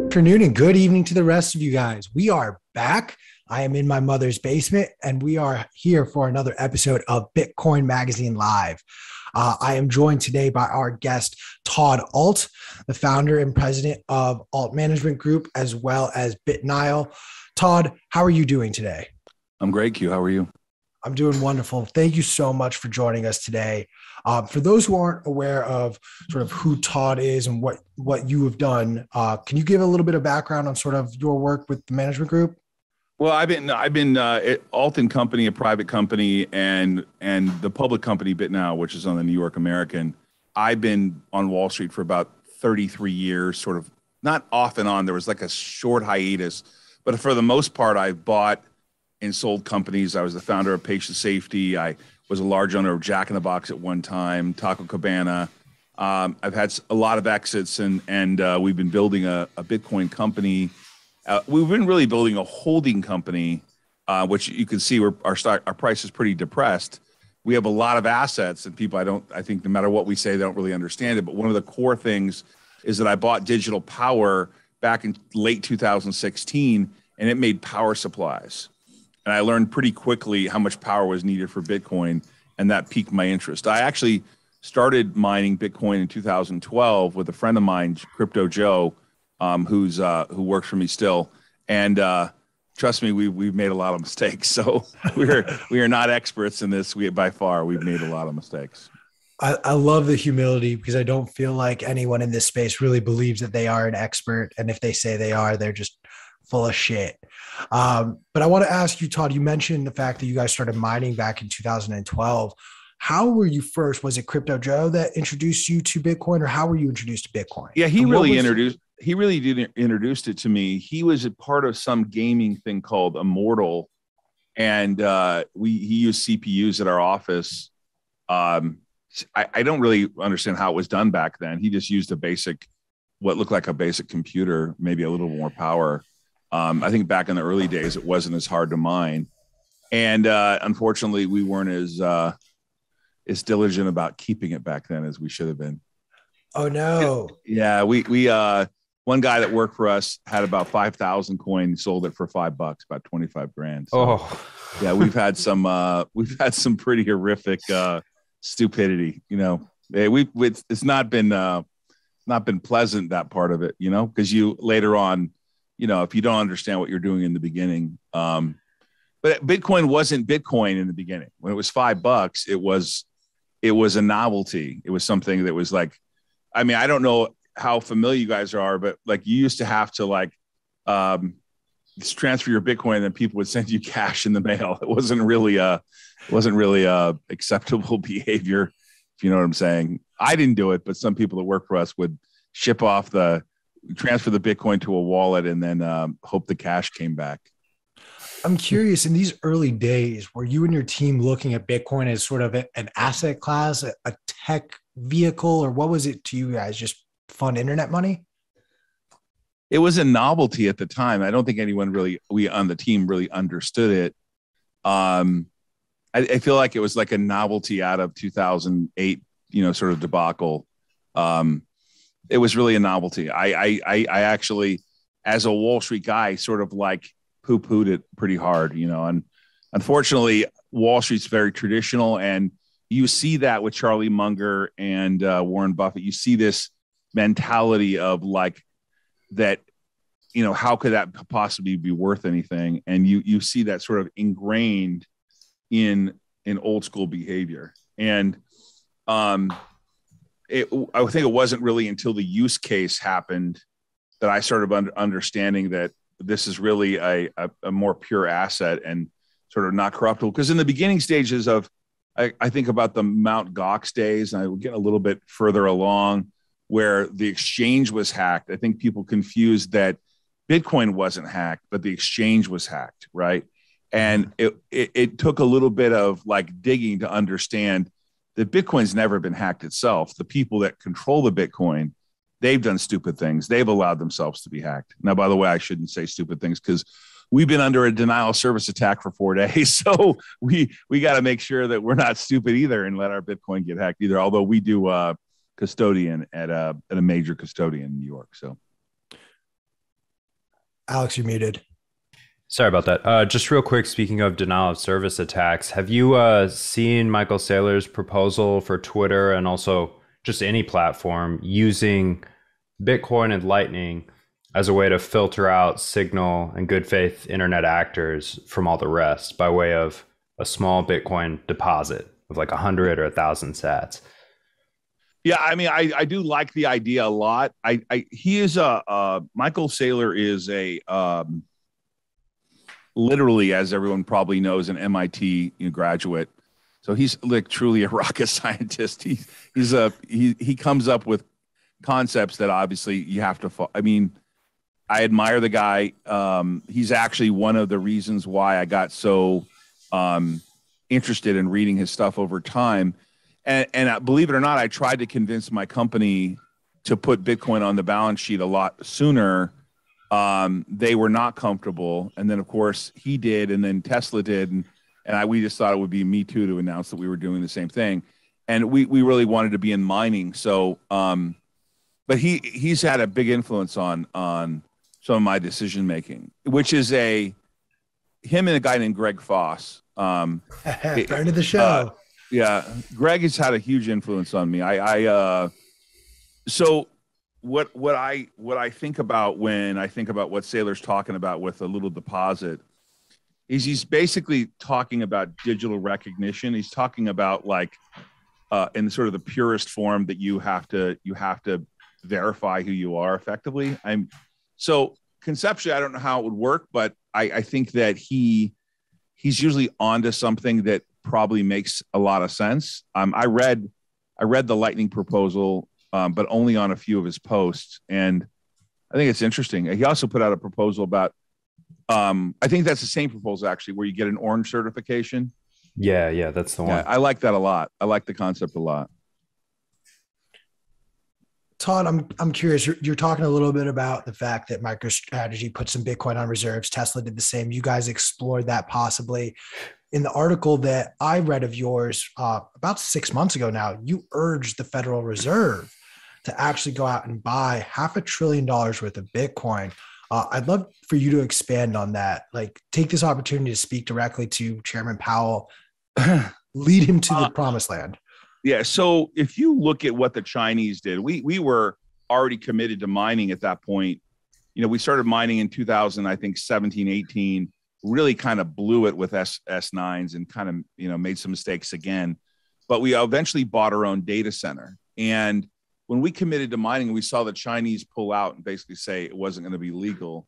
Afternoon and good evening to the rest of you guys. We are back. I am in my mother's basement and we are here for another episode of Bitcoin Magazine Live. I am joined today by our guest, Todd Ault, the founder and president of Ault Management Group, as well as BitNile. Todd, how are you doing today? I'm great, Q. How are you? I'm doing wonderful. Thank you so much for joining us today. For those who aren't aware of sort of who Todd is and what you have done, can you give a little bit of background on sort of your work with the management group? Well, I've been at Ault & Company, a private company, and the public company BitNile, which is on the New York American. I've been on Wall Street for about 33 years, sort of not off and on. There was like a short hiatus, but for the most part, I've bought and sold companies. I was the founder of Patient Safety. I was a large owner of Jack in the Box at one time, Taco Cabana. I've had a lot of exits, and we've been building a Bitcoin company. We've been really building a holding company, which you can see our price is pretty depressed. We have a lot of assets, and people, I think no matter what we say, they don't really understand it. But one of the core things is that I bought Digital Power back in late 2016, and it made power supplies. And I learned pretty quickly how much power was needed for Bitcoin, and that piqued my interest. I actually started mining Bitcoin in 2012 with a friend of mine, Crypto Joe, who works for me still. And trust me, we've made a lot of mistakes. So we are not experts in this. We've made a lot of mistakes. I love the humility because I don't feel like anyone in this space really believes that they are an expert. And if they say they are, they're just full of shit. But I want to ask you, Todd, you mentioned the fact that you guys started mining back in 2012. How were you first? Was it Crypto Joe that introduced you to Bitcoin, or how were you introduced to Bitcoin? Yeah, he really introduced it to me. He was a part of some gaming thing called Immortal, and he used CPUs at our office. I don't really understand how it was done back then. He just used what looked like a basic computer, maybe a little more power. I think back in the early days, it wasn't as hard to mine. And unfortunately, we weren't as diligent about keeping it back then as we should have been. Oh, no. Yeah, we one guy that worked for us had about 5,000 coins, sold it for $5, about 25 grand. So, yeah, we've had some pretty horrific stupidity. You know, it's not been pleasant, that part of it. You know, because you later on, you know, if you don't understand what you're doing in the beginning. But Bitcoin wasn't Bitcoin in the beginning. When it was $5, it was a novelty. It was something that was like, I mean, I don't know how familiar you guys are, but like you used to have to just transfer your Bitcoin and then people would send you cash in the mail. It wasn't really acceptable behavior, if you know what I'm saying. I didn't do it, but some people that work for us would transfer the Bitcoin to a wallet and then hope the cash came back. I'm curious, in these early days, were you and your team looking at Bitcoin as sort of an asset class, a tech vehicle, or what was it to you guys? Just fun internet money? It was a novelty at the time. I don't think we on the team really understood it. I feel like it was like a novelty out of 2008, you know, sort of debacle. It was really a novelty. I actually, as a Wall Street guy, sort of like poo-pooed it pretty hard, you know, and unfortunately Wall Street's very traditional, and you see that with Charlie Munger and Warren Buffett. You see this mentality of like that, you know, how could that possibly be worth anything? And you see that sort of ingrained in old school behavior. And I think it wasn't really until the use case happened that I started understanding that this is really a more pure asset and sort of not corruptible. Because in the beginning stages of, I think about the Mt. Gox days, and I would get a little bit further along where the exchange was hacked. I think people confused that Bitcoin wasn't hacked, but the exchange was hacked, right? And it took a little bit of like digging to understand that Bitcoin's never been hacked itself. The people that control the Bitcoin, they've done stupid things. They've allowed themselves to be hacked. Now, by the way, I shouldn't say stupid things because we've been under a denial of service attack for 4 days. So we got to make sure that we're not stupid either and let our Bitcoin get hacked either. Although we do custodian at a major custodian in New York. So, Alex, you're muted. Sorry about that. Just real quick, speaking of denial of service attacks, have you seen Michael Saylor's proposal for Twitter and also just any platform using Bitcoin and Lightning as a way to filter out Signal and good faith internet actors from all the rest by way of a small Bitcoin deposit of like 100 or 1,000 sats? Yeah, I mean, I do like the idea a lot. He is Michael Saylor is literally, as everyone probably knows, an MIT graduate. So he's like truly a rocket scientist. He comes up with concepts that obviously you have to I mean, I admire the guy. He's actually one of the reasons why I got so interested in reading his stuff over time. And believe it or not, I tried to convince my company to put Bitcoin on the balance sheet a lot sooner. They were not comfortable. And then, of course, he did, and then Tesla did. And we just thought it would be me too to announce that we were doing the same thing. And we really wanted to be in mining. So, but he's had a big influence on some of my decision making, which is him and a guy named Greg Foss. Friend of the show. Yeah, Greg has had a huge influence on me. So what I think about when I think about what Saylor's talking about with a little deposit is he's basically talking about digital recognition. He's talking about like in sort of the purest form that you have to verify who you are effectively. So conceptually, I don't know how it would work, but I think that he's usually onto something that probably makes a lot of sense. I read the Lightning proposal, but only on a few of his posts, and I think it's interesting. He also put out a proposal about, I think that's the same proposal actually, where you get an orange certification. Yeah, that's the one. Yeah, I like that a lot. I like the concept a lot. Todd, I'm curious. You're talking a little bit about the fact that MicroStrategy put some Bitcoin on reserves. Tesla did the same. You guys explored that possibly. In the article that I read of yours about 6 months ago now, you urged the Federal Reserve to actually go out and buy $500 billion worth of Bitcoin. I'd love for you to expand on that. Like, take this opportunity to speak directly to Chairman Powell, lead him to the promised land. Yeah. So if you look at what the Chinese did, we were already committed to mining at that point. We started mining in 2000, I think 17, 18, really kind of blew it with S9s and kind of, made some mistakes again. But we eventually bought our own data center. And when we committed to mining, we saw the Chinese pull out and basically say it wasn't going to be legal.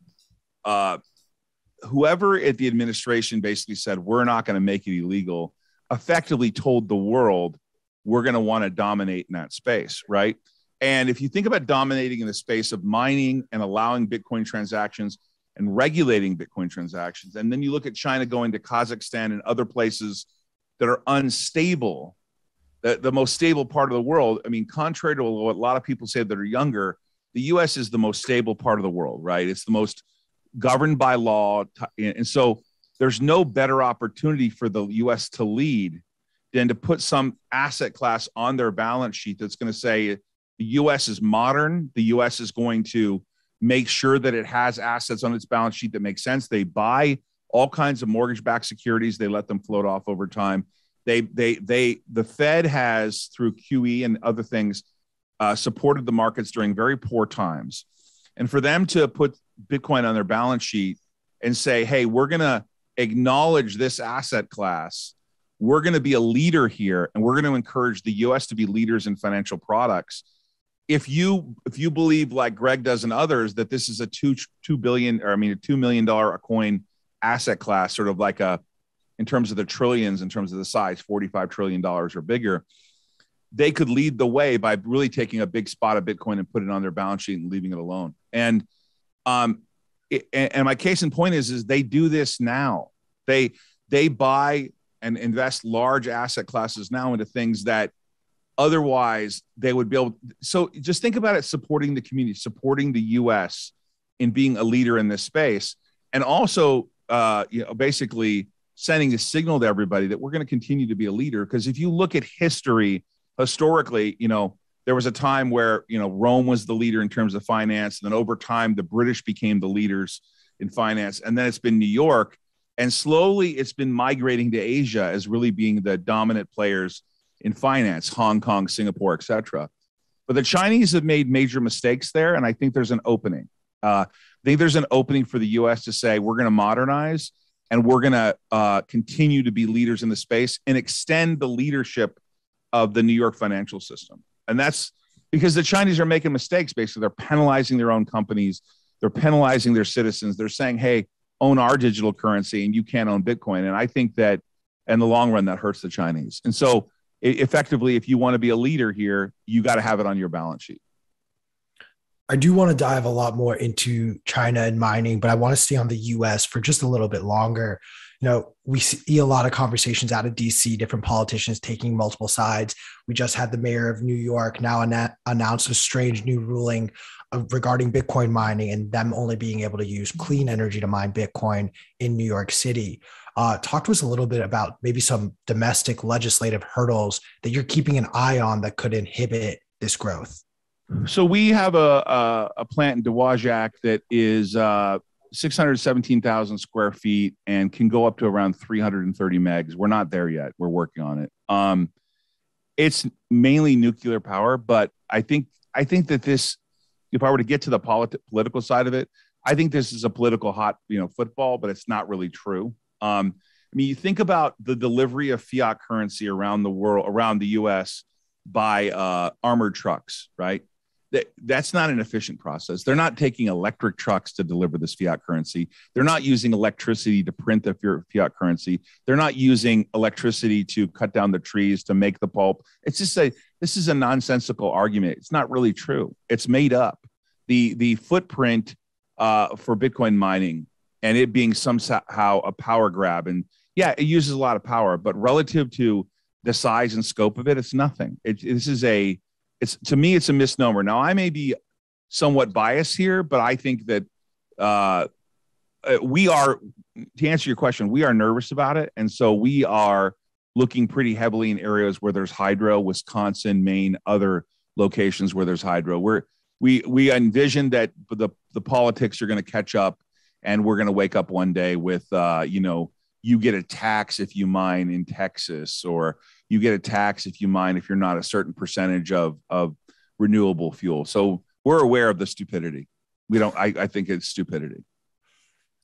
Whoever at the administration basically said, we're not going to make it illegal, effectively told the world, we're going to want to dominate in that space, right? And if you think about dominating in the space of mining and allowing Bitcoin transactions and regulating Bitcoin transactions, and then you look at China going to Kazakhstan and other places that are unstable, the most stable part of the world. I mean, contrary to what a lot of people say that are younger, the U.S. is the most stable part of the world, right? It's the most governed by law. And so there's no better opportunity for the U.S. to lead than to put some asset class on their balance sheet that's going to say the U.S. is modern. The U.S. is going to make sure that it has assets on its balance sheet that make sense. They buy all kinds of mortgage-backed securities. They let them float off over time. The Fed has, through QE and other things, supported the markets during very poor times. And for them to put Bitcoin on their balance sheet and say, hey, we're going to acknowledge this asset class, we're going to be a leader here, and we're going to encourage the U.S. to be leaders in financial products. If you believe, like Greg does and others, that this is a $2 million a coin asset class, sort of like in terms of the trillions, in terms of the size, $45 trillion or bigger, they could lead the way by really taking a big spot of Bitcoin and put it on their balance sheet and leaving it alone. And my case in point is they do this now. They buy and invest large asset classes now into things that otherwise they would be able. So just think about it, supporting the community, supporting the U.S. in being a leader in this space, and also basically sending a signal to everybody that we're going to continue to be a leader. Because if you look at historically, there was a time where, Rome was the leader in terms of finance. And then over time, the British became the leaders in finance. And then it's been New York. And slowly it's been migrating to Asia as really being the dominant players in finance, Hong Kong, Singapore, et cetera. But the Chinese have made major mistakes there. And I think there's an opening. I think there's an opening for the U.S. to say, we're going to modernize and we're going to continue to be leaders in the space and extend the leadership of the New York financial system. And that's because the Chinese are making mistakes. Basically, they're penalizing their own companies. They're penalizing their citizens. They're saying, hey, own our digital currency and you can't own Bitcoin. And I think that in the long run, that hurts the Chinese. And so effectively, if you want to be a leader here, you got to have it on your balance sheet. I do want to dive a lot more into China and mining, but I want to stay on the US for just a little bit longer. We see a lot of conversations out of DC, different politicians taking multiple sides. We just had the mayor of New York now announce a strange new ruling regarding Bitcoin mining and them only being able to use clean energy to mine Bitcoin in New York City. Talk to us a little bit about maybe some domestic legislative hurdles that you're keeping an eye on that could inhibit this growth. So we have a plant in Dowagiac that is 617,000 square feet and can go up to around 330 megs. We're not there yet. We're working on it. It's mainly nuclear power, but I think that this, if I were to get to the political side of it, I think this is a political hot, football, but it's not really true. You think about the delivery of fiat currency around the world, around the U.S. by armored trucks, right? That's not an efficient process. They're not taking electric trucks to deliver this fiat currency. They're not using electricity to print the fiat currency. They're not using electricity to cut down the trees to make the pulp. It's just this is a nonsensical argument. It's not really true. It's made up. The footprint for Bitcoin mining and it being somehow a power grab. And yeah, it uses a lot of power, but relative to the size and scope of it, it's nothing. To me, it's a misnomer. Now, I may be somewhat biased here, but I think that we are, to answer your question, we are nervous about it. And so we are looking pretty heavily in areas where there's hydro, Wisconsin, Maine, other locations where there's hydro. We envision that the politics are going to catch up and we're going to wake up one day with, you get a tax if you mine in Texas, or you get a tax if you mine if you're not a certain percentage of renewable fuel. So we're aware of the stupidity. I think it's stupidity.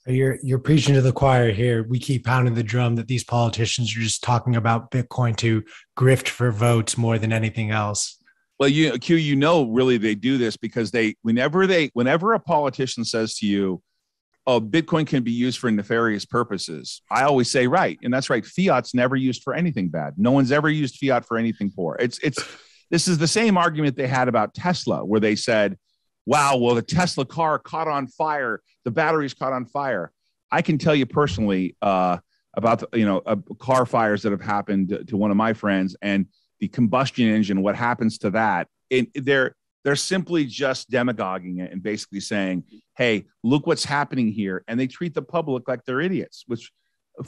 You're preaching to the choir here. We keep pounding the drum that these politicians are just talking about Bitcoin to grift for votes more than anything else. Well, really they do this because whenever a politician says to you, oh, Bitcoin can be used for nefarious purposes, I always say, right. And that's right. Fiat's never used for anything bad. No one's ever used fiat for anything poor. This is the same argument they had about Tesla, where they said, wow, well, the Tesla car caught on fire. The batteries caught on fire. I can tell you personally about car fires that have happened to one of my friends, and the combustion engine, what happens to that. They're simply just demagoguing it and basically saying, hey, look what's happening here. And they treat the public like they're idiots, which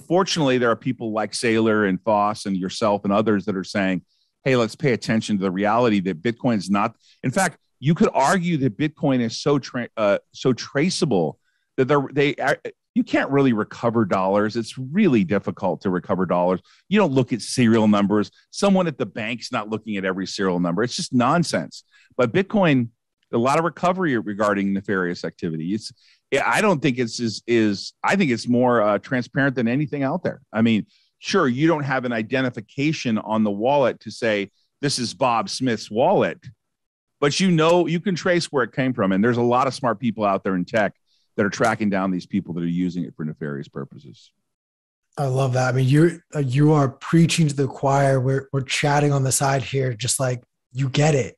fortunately there are people like Saylor and Foss and yourself and others that are saying, hey, let's pay attention to the reality that Bitcoin is not. In fact, you could argue that Bitcoin is so traceable that you can't really recover dollars. It's really difficult to recover dollars. You don't look at serial numbers. Someone at the bank's not looking at every serial number. It's just nonsense. But Bitcoin, a lot of recovery regarding nefarious activity. I don't think I think it's more transparent than anything out there. I mean, sure, you don't have an identification on the wallet to say this is Bob Smith's wallet, but you can trace where it came from. And there's a lot of smart people out there in tech that are tracking down these people that are using it for nefarious purposes. I love that. I mean, you are preaching to the choir. We're chatting on the side here, just like you get it.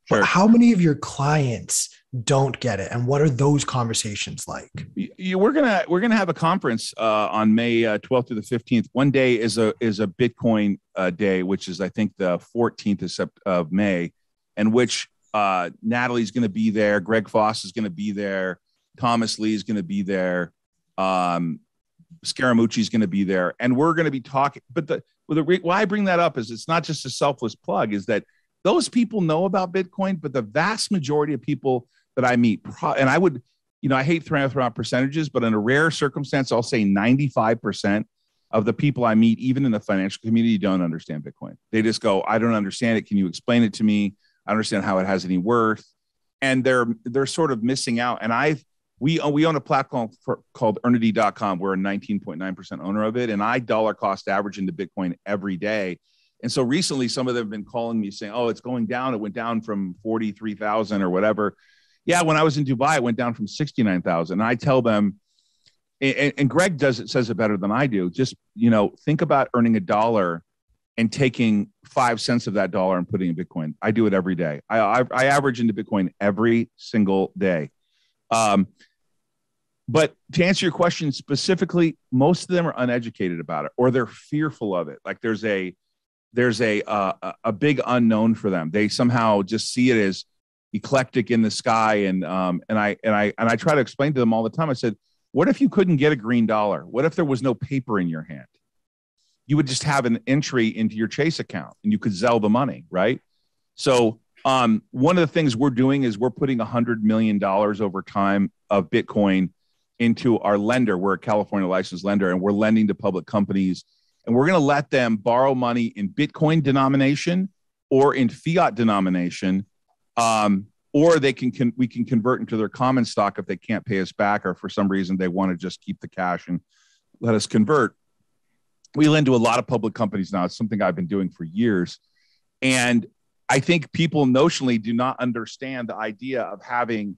Sure. But how many of your clients don't get it, and what are those conversations like? We're gonna have a conference on May 12th through the 15th. One day is a Bitcoin day, which is I think the 14th of May, and which Natalie's going to be there. Greg Foss is going to be there. Thomas Lee is going to be there. Scaramucci is going to be there, and we're going to be talking. But why I bring that up is it's not just a selfless plug. Is that those people know about Bitcoin, but the vast majority of people that I meet, and I would, I hate throwing out percentages, but in a rare circumstance, I'll say 95% of the people I meet, even in the financial community, don't understand Bitcoin. They just go, I don't understand it. Can you explain it to me? I understand how it has any worth. And they're sort of missing out. And we own a platform called Earnity.com. We're a 19.9% owner of it. And I dollar cost average into Bitcoin every day. And so recently, some of them have been calling me saying, oh, it's going down. It went down from 43,000 or whatever. Yeah, when I was in Dubai, it went down from 69,000. And I tell them, and Greg says it better than I do. Just, think about earning $1 and taking 5 cents of that dollar and putting in Bitcoin. I do it every day. I average into Bitcoin every single day. But to answer your question specifically, most of them are uneducated about it, or they're fearful of it. Like there's a big unknown for them. They somehow just see it as eclectic in the sky. And I try to explain to them all the time. I said, what if you couldn't get a green dollar? What if there was no paper in your hand? You would just have an entry into your Chase account and you could Zelle the money, right? So one of the things we're doing is we're putting $100 million over time of Bitcoin into our lender. We're a California licensed lender, and we're lending to public companies. And we're going to let them borrow money in Bitcoin denomination or in fiat denomination, or we can convert into their common stock if they can't pay us back, or for some reason they want to just keep the cash and let us convert. We lend to a lot of public companies now. It's something I've been doing for years. And I think people notionally do not understand the idea of having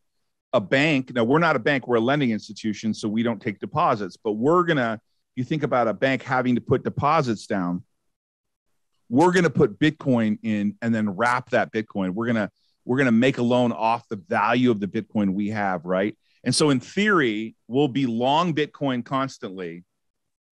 a bank. Now, we're not a bank, we're a lending institution, so we don't take deposits, but you think about a bank having to put deposits down, we're going to put Bitcoin in and then wrap that Bitcoin. We're going to make a loan off the value of the Bitcoin we have, right? And so in theory, we'll be long Bitcoin constantly,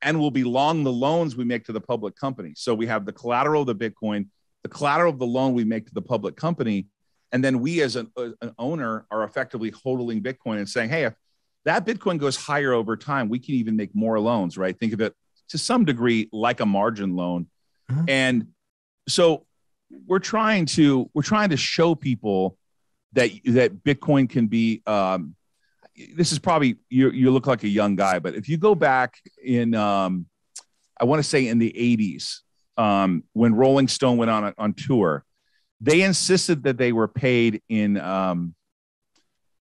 and we'll be long the loans we make to the public company. So we have the collateral of the Bitcoin, the collateral of the loan we make to the public company, and then we as an owner are effectively holding Bitcoin and saying, hey, if that Bitcoin goes higher over time, we can even make more loans, right? Think of it to some degree like a margin loan. Mm-hmm. And so we're trying to show people that Bitcoin can be, this is probably, you look like a young guy, but if you go back in, I want to say in the 80s, when Rolling Stone went on tour, they insisted that they were paid in,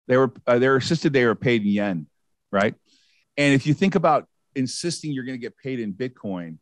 they were paid in yen, right? And if you think about insisting you're going to get paid in Bitcoin,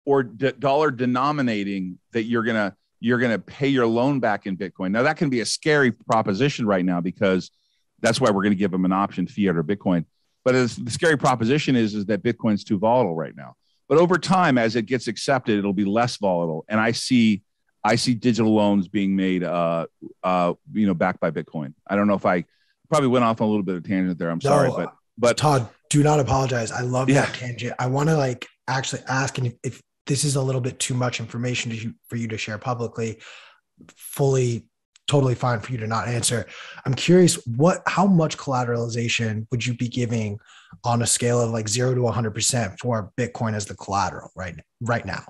or dollar denominating that you're going to pay your loan back in Bitcoin. Now that can be a scary proposition right now, because that's why we're going to give them an option, fiat or Bitcoin. But the scary proposition is that Bitcoin's too volatile right now. But over time, as it gets accepted, it'll be less volatile. And I see digital loans being made, backed by Bitcoin. I don't know if I probably went off on a little bit of tangent there. I'm sorry, but Todd, do not apologize. I love that tangent. I want to actually ask, and if this is a little bit too much information for you to share publicly, totally fine for you to not answer. I'm curious, how much collateralization would you be giving on a scale of 0 to 100% for Bitcoin as the collateral right now?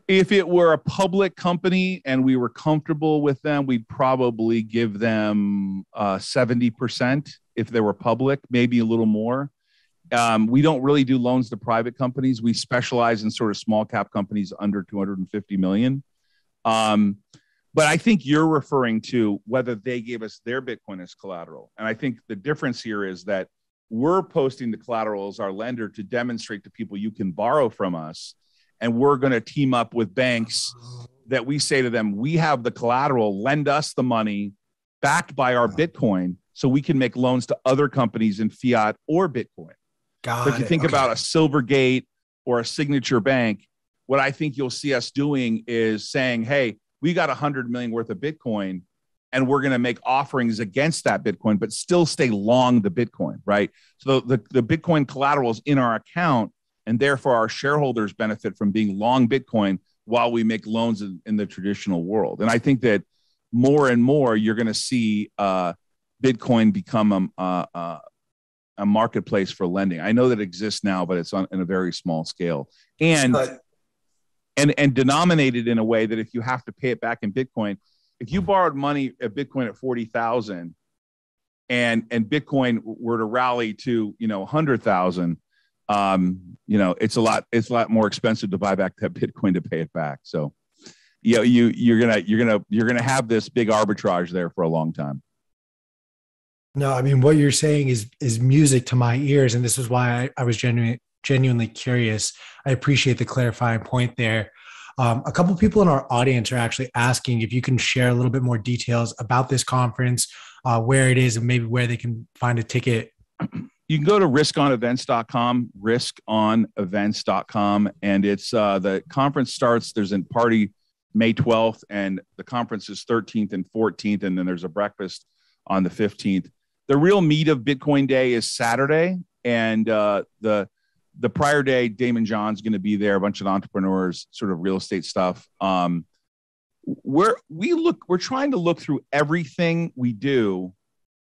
If it were a public company and we were comfortable with them, we'd probably give them 70% if they were public, maybe a little more. We don't really do loans to private companies. We specialize in sort of small cap companies under 250 million. But I think you're referring to whether they gave us their Bitcoin as collateral. And I think the difference here is that we're posting the collateral as our lender to demonstrate to people you can borrow from us. And we're going to team up with banks that we say to them, we have the collateral, lend us the money backed by our Bitcoin so we can make loans to other companies in fiat or Bitcoin. So if you think about a Silvergate or a Signature Bank, what I think you'll see us doing is saying, hey, we got 100 million worth of Bitcoin and we're going to make offerings against that Bitcoin, but still stay long the Bitcoin, right? So the Bitcoin collateral is in our account, and therefore our shareholders benefit from being long Bitcoin while we make loans in the traditional world. And I think that more and more you're going to see Bitcoin become a marketplace for lending. I know that exists now, but it's in a very small scale. And denominated in a way that if you have to pay it back in Bitcoin, if you borrowed money at Bitcoin at 40,000 and Bitcoin were to rally to, 100,000, it's a lot more expensive to buy back that Bitcoin to pay it back. So, you're gonna have this big arbitrage there for a long time. No, I mean, what you're saying is music to my ears, and this is why I was genuinely curious. I appreciate the clarifying point there. A couple of people in our audience are actually asking if you can share a little bit more details about this conference, where it is, and maybe where they can find a ticket. You can go to riskonevents.com, and it's the conference starts. There's a party May 12th, and the conference is 13th and 14th, and then there's a breakfast on the 15th. The real meat of Bitcoin Day is Saturday, and the prior day, Damon John's going to be there, a bunch of entrepreneurs, sort of real estate stuff. We're trying to look through everything we do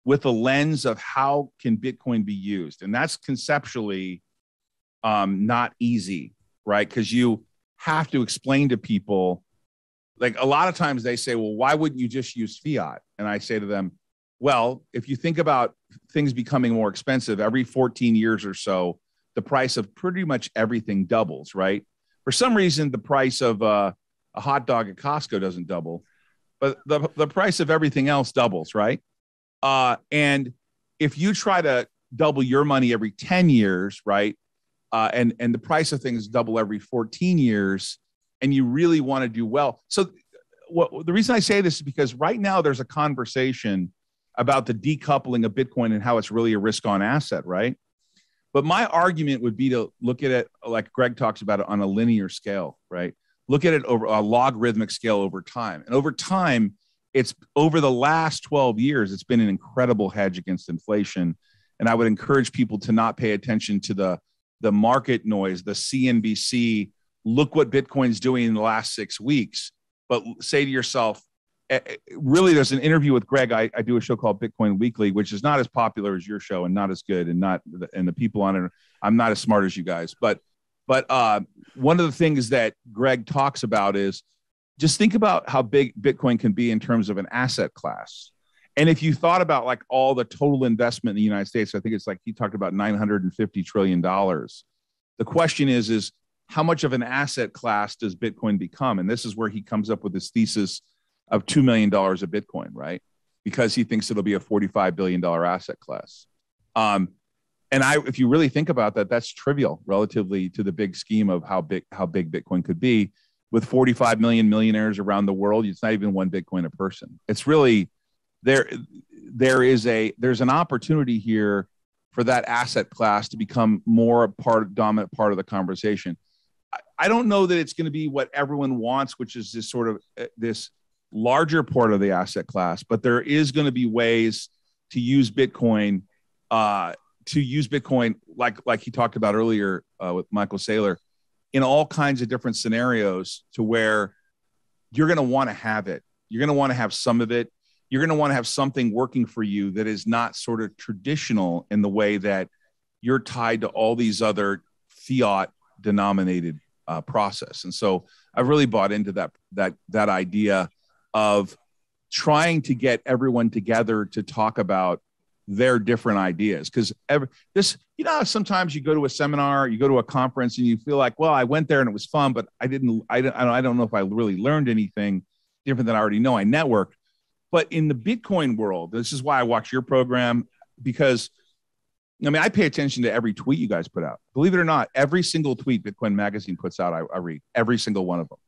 with a lens of how can Bitcoin be used, and that's conceptually not easy, right? Because you have to explain to people. Like a lot of times they say, well, why wouldn't you just use fiat? And I say to them, well, if you think about things becoming more expensive, every 14 years or so, the price of pretty much everything doubles, right? For some reason, the price of a hot dog at Costco doesn't double, but the price of everything else doubles, right? And if you try to double your money every 10 years, right? And the price of things double every 14 years, and you really want to do well. So the reason I say this is because right now there's a conversation about the decoupling of Bitcoin and how it's really a risk-on asset, right? But my argument would be to look at it like Greg talks about it on a linear scale, right? Look at it over a logarithmic scale over time. And over time, it's over the last 12 years, it's been an incredible hedge against inflation. And I would encourage people to not pay attention to the market noise, the CNBC, look what Bitcoin's doing in the last 6 weeks, but say to yourself, really, there's an interview with Greg. I do a show called Bitcoin Weekly, which is not as popular as your show and not as good, and the people on it, I'm not as smart as you guys. But one of the things that Greg talks about is just think about how big Bitcoin can be in terms of an asset class. And if you thought about like all the total investment in the United States, I think it's like he talked about $950 trillion. The question is how much of an asset class does Bitcoin become? And this is where he comes up with this thesis of $2 million of Bitcoin, right? Because he thinks it'll be a $45 billion asset class. And if you really think about that, that's trivial relatively to the big scheme of how big Bitcoin could be. With 45 million millionaires around the world, it's not even one Bitcoin a person. It's really there's an opportunity here for that asset class to become more dominant part of the conversation. I don't know that it's going to be what everyone wants, which is this sort of this larger part of the asset class, but there is going to be ways to use Bitcoin, like he talked about earlier with Michael Saylor, in all kinds of different scenarios to where you're going to want to have it. You're going to want to have some of it. You're going to want to have something working for you that is not sort of traditional in the way that you're tied to all these other fiat denominated process. And so I've really bought into that idea of trying to get everyone together to talk about their different ideas. Because sometimes you go to a seminar, you go to a conference, and you feel like, well, I went there and it was fun, but I don't know if I really learned anything different than I already know. I networked. But in the Bitcoin world, this is why I watch your program, because I pay attention to every tweet you guys put out. Believe it or not, every single tweet Bitcoin Magazine puts out, I read every single one of them.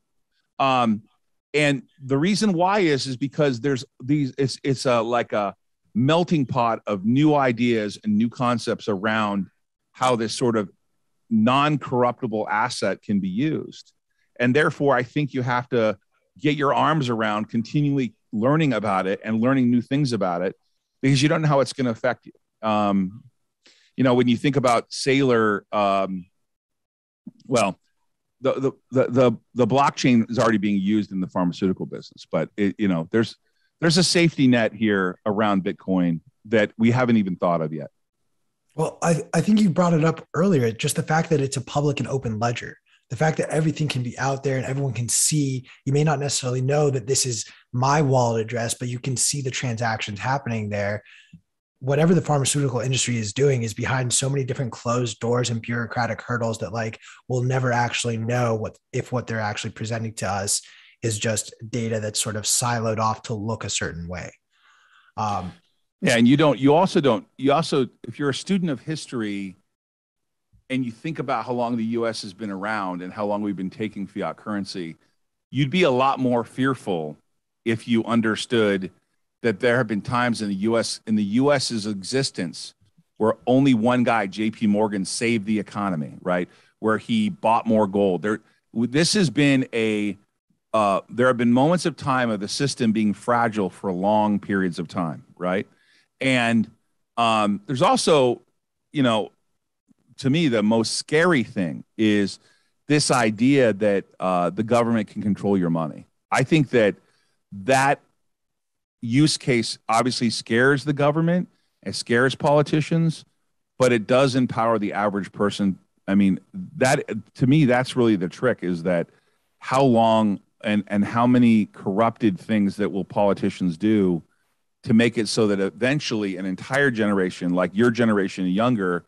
And the reason why is because there's these, it's like a melting pot of new ideas and new concepts around how this sort of non-corruptible asset can be used. And therefore, I think you have to get your arms around continually learning about it and learning new things about it, because you don't know how it's going to affect you. When you think about Saylor, the blockchain is already being used in the pharmaceutical business, but there's a safety net here around Bitcoin that we haven't even thought of yet. Well, I think you brought it up earlier, just the fact that it's a public and open ledger. the fact that everything can be out there and everyone can see, you may not necessarily know that this is my wallet address, but you can see the transactions happening there. Whatever the pharmaceutical industry is doing is behind so many different closed doors and bureaucratic hurdles that like we'll never actually know what they're actually presenting to us is just data that's sort of siloed off to look a certain way. Yeah, and you also, if you're a student of history and you think about how long the U.S. has been around and how long we've been taking fiat currency, you'd be a lot more fearful if you understood that there have been times in the U.S.'s existence where only one guy, J.P. Morgan, saved the economy, right? Where he bought more gold. This has been there have been moments of time of the system being fragile for long periods of time, right? And there's also, to me, the most scary thing is this idea that the government can control your money. I think that use case obviously scares the government, it scares politicians, but it does empower the average person. I mean, that to me, that's really the trick, is that how long and how many corrupted things that will politicians do to make it so that eventually an entire generation, like your generation and younger,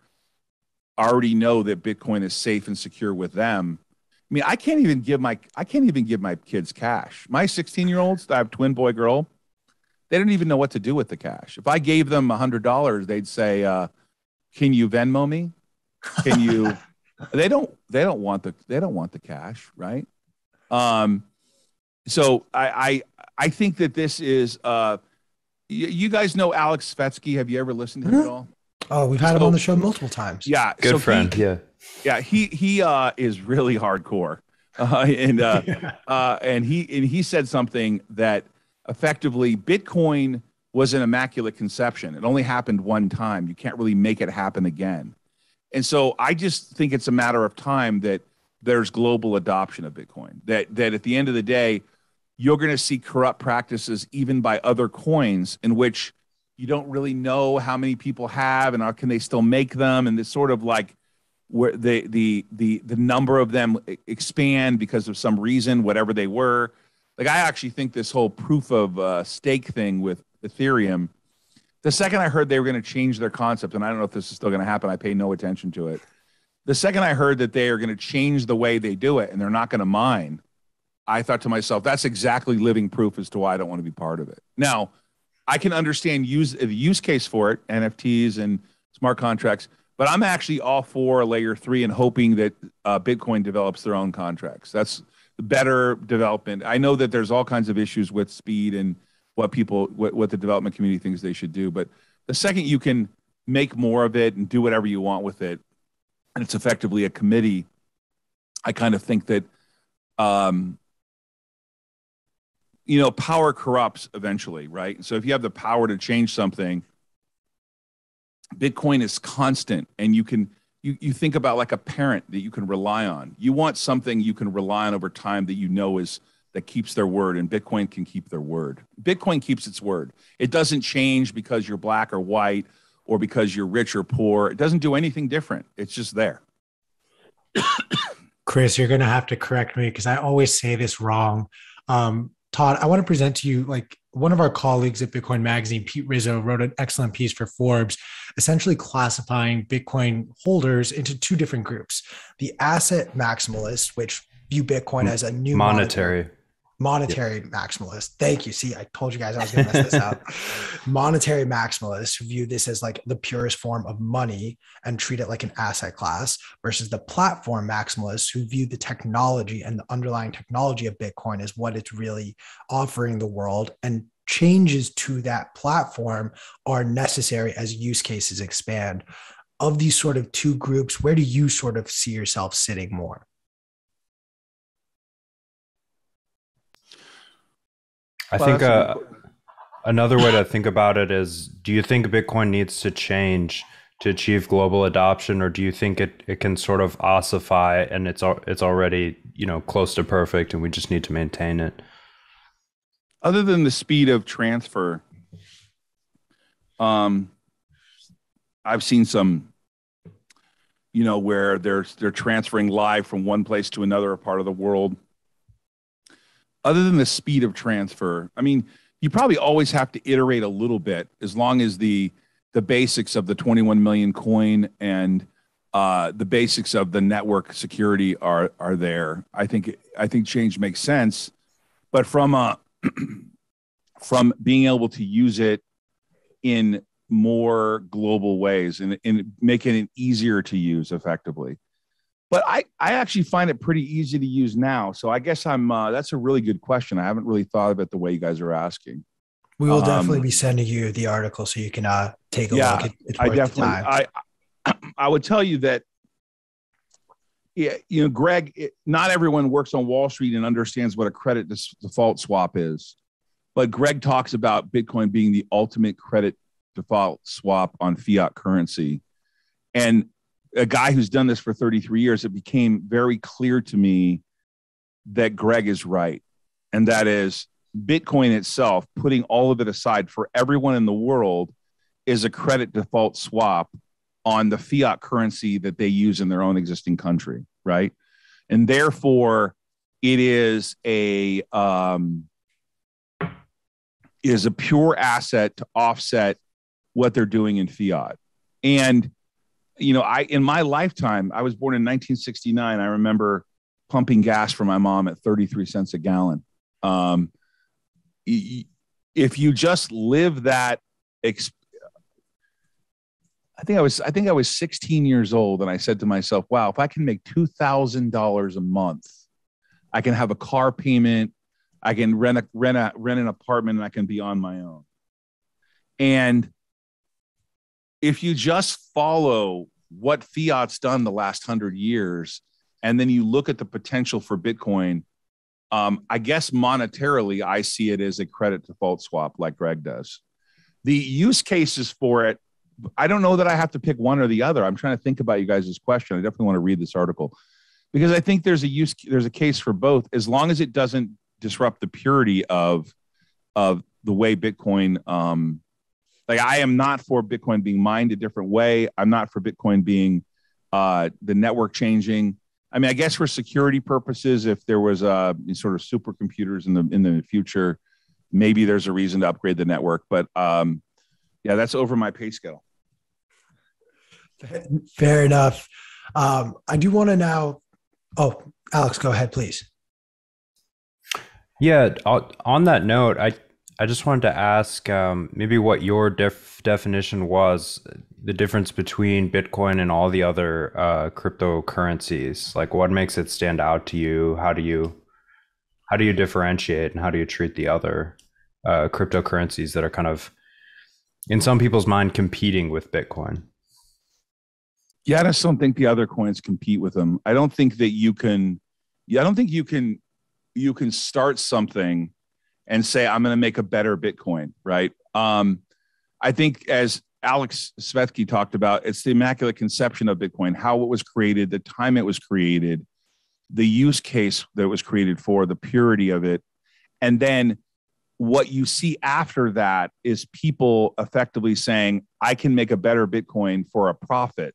already know that Bitcoin is safe and secure with them. I mean, I can't even give my kids cash. My 16-year-olds, I have twin boy girl, they don't even know what to do with the cash. If I gave them $100, they'd say, "Can you Venmo me? Can you?" They don't want the cash, right? So I think that this is. You guys know Alex Svetsky? Have you ever listened to him at all? Oh, we've had him on the show multiple times. Yeah, good friend. He is really hardcore, and he said something that effectively Bitcoin was an immaculate conception. It only happened one time. You can't really make it happen again. And so I just think it's a matter of time that there's global adoption of Bitcoin. That at the end of the day, you're going to see corrupt practices even by other coins in which you don't really know how many people have and can they still make them, and it's sort of like where the number of them expand because of some reason, whatever they were. Like, I actually think this whole proof of stake thing with Ethereum, the second I heard they were going to change their concept, and I don't know if this is still going to happen, I pay no attention to it. The second I heard that they are going to change the way they do it and they're not going to mine, I thought to myself, that's exactly living proof as to why I don't want to be part of it. Now, I can understand the use case for it, NFTs and smart contracts, but I'm actually all for layer 3 and hoping that Bitcoin develops their own contracts. That's the better development. I know that there's all kinds of issues with speed and what the development community thinks they should do, but the second you can make more of it and do whatever you want with it, and it's effectively a committee, I kind of think that power corrupts eventually, right? So if you have the power to change something, Bitcoin is constant, and you think about like a parent that you can rely on. You want something you can rely on over time that keeps their word, and Bitcoin can keep their word. Bitcoin keeps its word. It doesn't change because you're black or white or because you're rich or poor. It doesn't do anything different. It's just there. Chris, you're going to have to correct me because I always say this wrong. Todd, I want to present to you, like, one of our colleagues at Bitcoin Magazine, Pete Rizzo, wrote an excellent piece for Forbes, essentially classifying Bitcoin holders into two different groups: the asset maximalists, which view Bitcoin as a new monetary maximalist. Thank you. See, I told you guys I was going to mess this up. Monetary maximalists who view this as like the purest form of money and treat it like an asset class, versus the platform maximalists who view the technology and the underlying technology of Bitcoin as what it's really offering the world, and changes to that platform are necessary as use cases expand. Of these sort of two groups, where do you sort of see yourself sitting more? I think another way to think about it is, do you think Bitcoin needs to change to achieve global adoption, or do you think it can sort of ossify and it's already close to perfect and we just need to maintain it? Other than the speed of transfer, I've seen some where they're transferring live from one place to another part of the world. Other than the speed of transfer, I mean, you probably always have to iterate a little bit, as long as the basics of the 21 million coin and the basics of the network security are there. I think change makes sense, but from being able to use it in more global ways and making it easier to use effectively. But I actually find it pretty easy to use now. So I guess that's a really good question. I haven't really thought of it the way you guys are asking. We will definitely be sending you the article so you can take a look. It's worth the time. I would tell you that, Greg, not everyone works on Wall Street and understands what a credit default swap is. But Greg talks about Bitcoin being the ultimate credit default swap on fiat currency. And a guy who's done this for 33 years, it became very clear to me that Greg is right. And that is, Bitcoin itself, putting all of it aside for everyone in the world, is a credit default swap on the fiat currency that they use in their own existing country, right? And therefore, it is a pure asset to offset what they're doing in fiat. And in my lifetime, I was born in 1969. I remember pumping gas for my mom at 33 cents a gallon. If you just live that, I think I was 16 years old, and I said to myself, "Wow, if I can make $2,000 a month, I can have a car payment, I can rent an apartment, and I can be on my own." And if you just follow what fiat's done the last 100 years, and then you look at the potential for Bitcoin, I guess monetarily, I see it as a credit default swap like Greg does. The use cases for it, I don't know that I have to pick one or the other. I'm trying to think about you guys' question. I definitely want to read this article because I think there's a case for both, as long as it doesn't disrupt the purity of the way Bitcoin, I am not for Bitcoin being mined a different way. I'm not for Bitcoin being the network changing. I mean, I guess for security purposes, if there was sort of supercomputers in the future, maybe there's a reason to upgrade the network. But yeah, that's over my pay scale. Fair enough. I do want to now. Oh, Alex, go ahead, please. Yeah. On that note, I just wanted to ask maybe what your definition was, the difference between Bitcoin and all the other cryptocurrencies. Like, what makes it stand out to you? How do you differentiate, and how do you treat the other cryptocurrencies that are kind of, in some people's mind, competing with Bitcoin? Yeah, I just don't think the other coins compete with them. I don't think that you can. Yeah, I don't think you can start something and say, I'm going to make a better Bitcoin, right? I think, as Alex Svetsky talked about, it's the immaculate conception of Bitcoin, how it was created, the time it was created, the use case that it was created for, the purity of it. And then what you see after that is people effectively saying, I can make a better Bitcoin for a profit.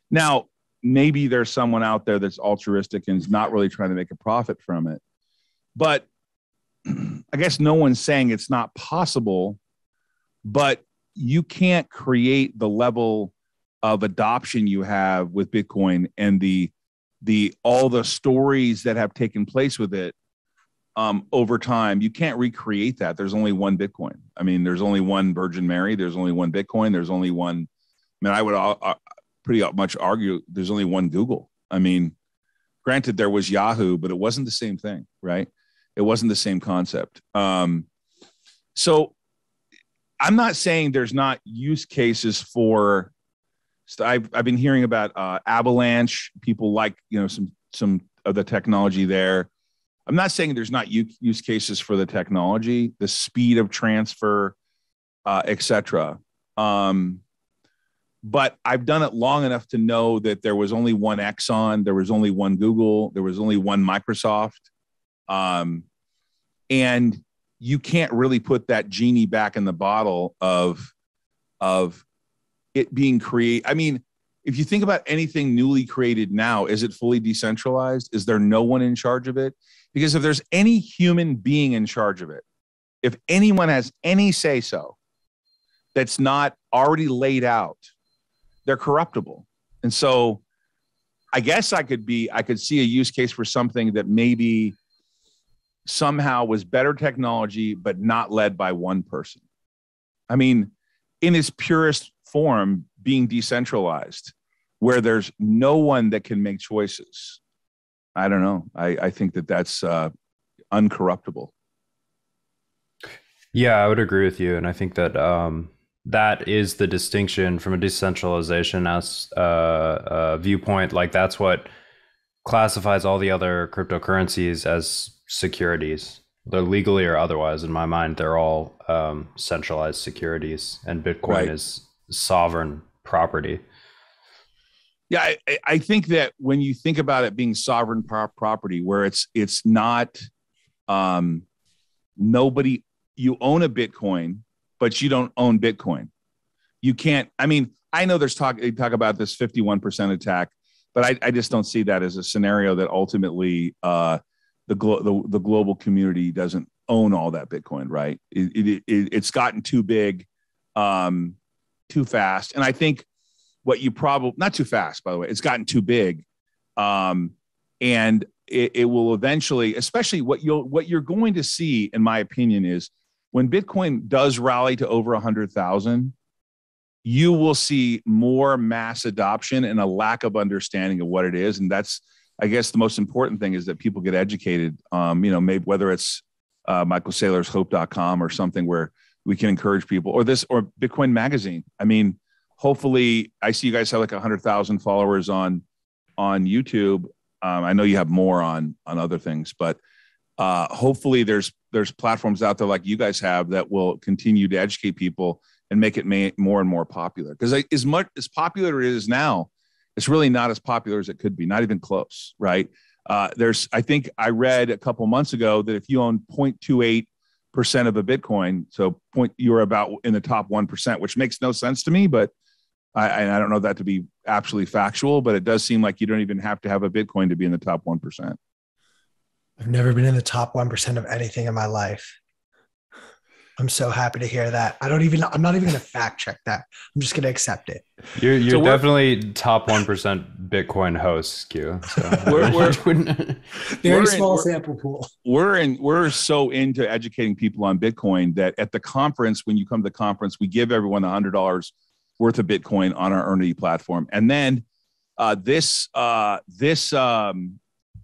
Now, maybe there's someone out there that's altruistic and is not really trying to make a profit from it. But I guess no one's saying it's not possible, but you can't create the level of adoption you have with Bitcoin and all the stories that have taken place with it over time. You can't recreate that. There's only one Bitcoin. I mean, there's only one Virgin Mary. There's only one Bitcoin. There's only one. I mean, I would pretty much argue there's only one Google. I mean, granted, there was Yahoo, but it wasn't the same thing, right? It wasn't the same concept. So I'm not saying there's not use cases for. I've been hearing about Avalanche. People like some of the technology there. I'm not saying there's not use cases for the technology, the speed of transfer, etc. But I've done it long enough to know that there was only one Exxon, there was only one Google, there was only one Microsoft. And you can't really put that genie back in the bottle of it being created. I mean, if you think about anything newly created now, is it fully decentralized? Is there no one in charge of it? Because if there's any human being in charge of it, if anyone has any say so that's not already laid out, they're corruptible. And so I guess I could see a use case for something that maybe somehow was better technology, but not led by one person. I mean, in its purest form, being decentralized, where there's no one that can make choices. I don't know. I think that's uncorruptible. Yeah, I would agree with you. And I think that that is the distinction from a decentralization as viewpoint. Like that's what classifies all the other cryptocurrencies as securities. They're legally or otherwise, in my mind, they're all centralized securities, and Bitcoin is sovereign property. Yeah, I think that when you think about it being sovereign property, where it's not nobody, you own a Bitcoin, but you don't own Bitcoin. You can't. I mean, I know they talk about this 51% attack, but I just don't see that as a scenario that ultimately the global community doesn't own all that Bitcoin, right? It's gotten too big, too fast, and I think what you probably not too fast, by the way, it's gotten too big, and it will eventually, especially what you're going to see, in my opinion, is when Bitcoin does rally to over 100,000. You will see more mass adoption and a lack of understanding of what it is. And that's, I guess, the most important thing is that people get educated, maybe whether it's Michael Saylor's hope.com or something where we can encourage people, or Bitcoin Magazine. I mean, hopefully I see you guys have like 100,000 followers on YouTube. I know you have more on other things, but hopefully there's platforms out there like you guys have that will continue to educate people and make it more and more popular. Because as much as popular it is now, it's really not as popular as it could be, not even close, right? I think I read a couple months ago that if you own 0.28% of a Bitcoin, so you're about in the top 1%, which makes no sense to me, but I don't know that to be absolutely factual, but it does seem like you don't even have to have a Bitcoin to be in the top 1%. I've never been in the top 1% of anything in my life. I'm so happy to hear that. I'm not even going to fact check that. I'm just going to accept it. You're definitely top 1% Bitcoin hosts, Q. So very small sample pool. We're so into educating people on Bitcoin that at the conference, when you come to the conference, we give everyone $100 worth of Bitcoin on our Earnity platform. And then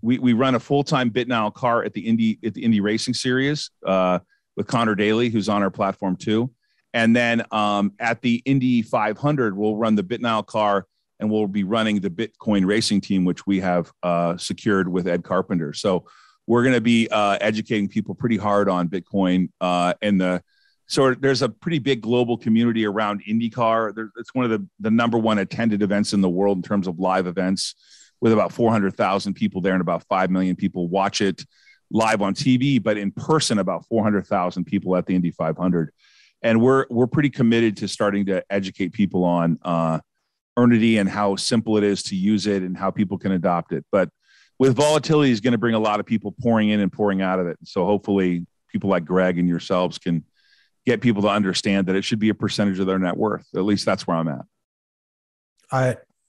we run a full-time BitNile car at the Indy Racing Series with Connor Daly, who's on our platform too. And then at the Indy 500, we'll run the BitNile car, and we'll be running the Bitcoin racing team, which we have secured with Ed Carpenter. So we're going to be educating people pretty hard on Bitcoin. There's a pretty big global community around IndyCar. It's one of the number one attended events in the world in terms of live events, with about 400,000 people there and about 5 million people watch it live on TV, but in person, about 400,000 people at the Indy 500. And we're pretty committed to starting to educate people on Earnity and how simple it is to use it and how people can adopt it. But with volatility is going to bring a lot of people pouring in and pouring out of it. So hopefully people like Greg and yourselves can get people to understand that it should be a percentage of their net worth. At least that's where I'm at.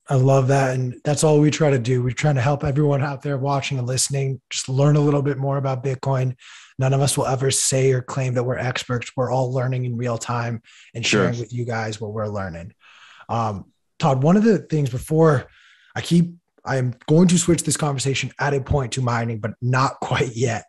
I love that. And that's all we try to do. We're trying to help everyone out there watching and listening, just learn a little bit more about Bitcoin. None of us will ever say or claim that we're experts. We're all learning in real time and sharing with you guys what we're learning. Todd, one of the things before I am going to switch this conversation at a point to mining, but not quite yet.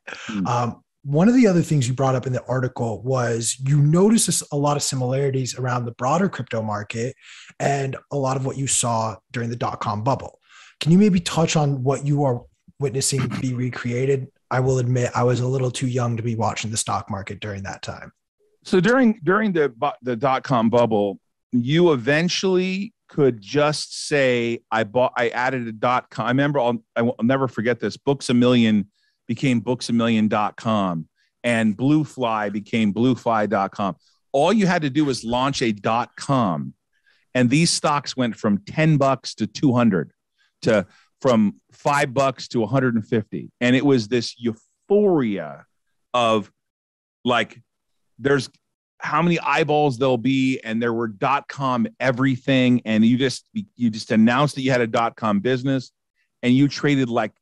One of the other things you brought up in the article was you noticed a lot of similarities around the broader crypto market and a lot of what you saw during the .com bubble. Can you maybe touch on what you are witnessing be recreated? I will admit I was a little too young to be watching the stock market during that time. So during the .com bubble, you eventually could just say, I added a .com. I remember, I'll never forget this, Books A Million became booksamillion.com, and Bluefly became bluefly.com. All you had to do was launch a .com, And these stocks went from $10 to 200 to from $5 to 150. And it was this euphoria of like, there's how many eyeballs there'll be. And there were .com everything. And you just announced that you had a .com business and you traded like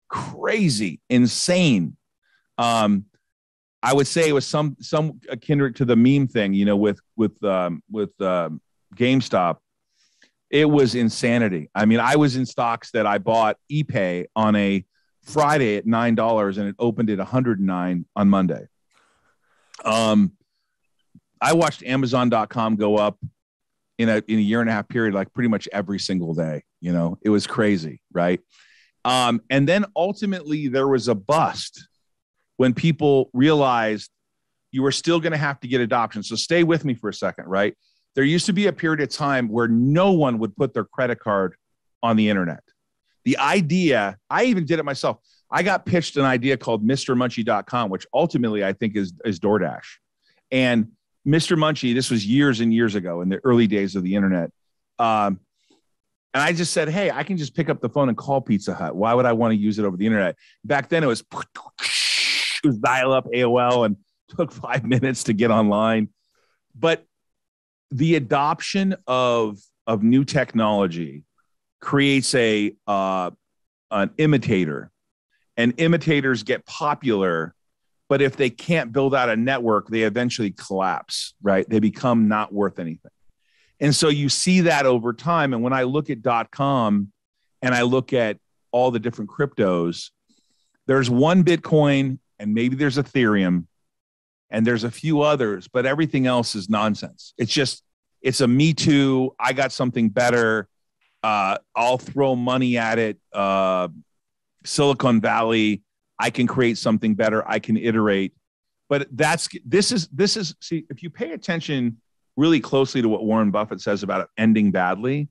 crazy, insane. I would say it was some kindred to the meme thing, you know, with GameStop. It was insanity. I mean, I was in stocks that I bought ePay on a Friday at $9 and it opened at $109 on Monday. I watched Amazon.com go up in a year and a half period, like pretty much every single day. You know, it was crazy, right? And then ultimately there was a bust when people realized you were still going to have to get adoption. So stay with me for a second, right? There used to be a period of time where no one would put their credit card on the internet. The idea, I even did it myself. I got pitched an idea called MrMunchie.com, which ultimately I think is DoorDash. And Mr. Munchie, this was years and years ago in the early days of the internet. And I just said, hey, I can just pick up the phone and call Pizza Hut. Why would I want to use it over the internet? Back then it was dial-up AOL and took 5 minutes to get online. But the adoption of new technology creates an imitator, and imitators get popular. But if they can't build out a network, they eventually collapse, right? They become not worth anything. And so you see that over time. And when I look at .com and I look at all the different cryptos, there's one Bitcoin and maybe there's Ethereum and there's a few others, but everything else is nonsense. It's a me too. I got something better. I'll throw money at it. Silicon Valley, I can create something better. I can iterate. But this is see, if you pay attention really closely to what Warren Buffett says about it ending badly,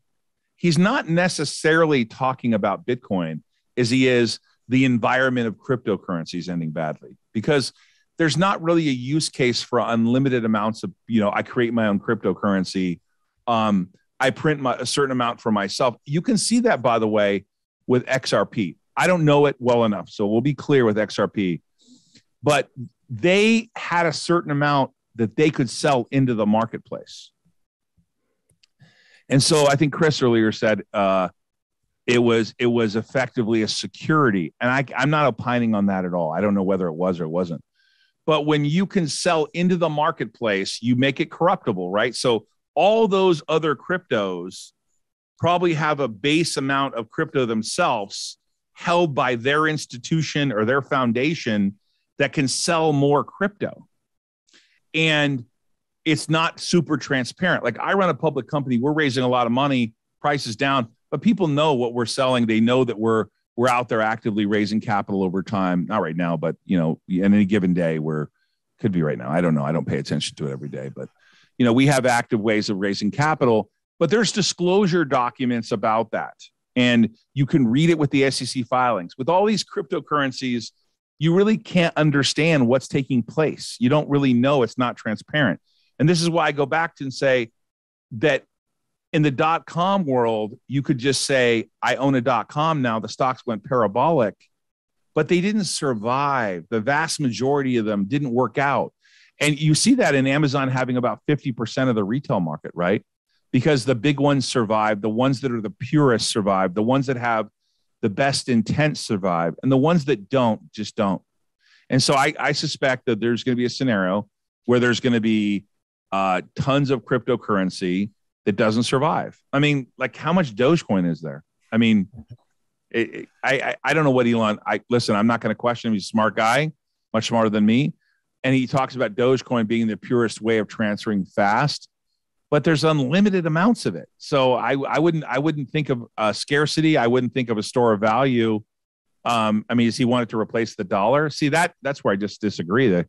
he's not necessarily talking about Bitcoin as he is the environment of cryptocurrencies ending badly, because there's not really a use case for unlimited amounts of, I create my own cryptocurrency. I print a certain amount for myself. You can see that, by the way, with XRP. I don't know it well enough, so we'll be clear with XRP. But they had a certain amount that they could sell into the marketplace. And so I think Chris earlier said it was effectively a security. And I'm not opining on that at all. I don't know whether it was or it wasn't. But when you can sell into the marketplace, you make it corruptible, right? So all those other cryptos probably have a base amount of crypto themselves held by their institution or their foundation that can sell more crypto. And it's not super transparent. Like, I run a public company. We're raising a lot of money, prices down, but people know what we're selling. They know that we're out there actively raising capital over time. Not right now, but in any given day, could be right now. I don't know. I don't pay attention to it every day, but we have active ways of raising capital, but there's disclosure documents about that. And you can read it with the SEC filings. With all these cryptocurrencies, you really can't understand what's taking place. You don't really know. It's not transparent. And this is why I go back to and say that in the .com world, you could just say, I own a .com now. The stocks went parabolic, but they didn't survive. The vast majority of them didn't work out. And you see that in Amazon having about 50% of the retail market, right? Because the big ones survive, the ones that are the purest survive, the ones that have the best intent survive, and the ones that don't just don't. And so I suspect that there's going to be a scenario where there's going to be tons of cryptocurrency that doesn't survive. I mean, like, how much Dogecoin is there? I mean, I don't know what Elon. Listen, I'm not going to question him. He's a smart guy, much smarter than me, and he talks about Dogecoin being the purest way of transferring fast. But there's unlimited amounts of it. So I wouldn't think of scarcity. I wouldn't think of a store of value. I mean, does he want it to replace the dollar? See, that's where I just disagree. The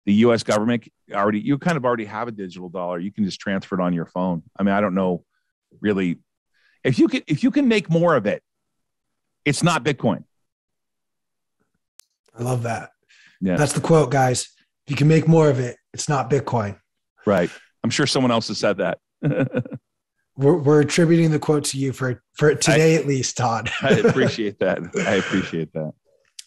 U.S. government you kind of already have a digital dollar. You can just transfer it on your phone. I mean, I don't know really if you can make more of it, it's not Bitcoin. I love that. Yeah, that's the quote, guys. If you can make more of it, it's not Bitcoin. Right. I'm sure someone else has said that. We're attributing the quote to you for today at least, Todd. I appreciate that. I appreciate that.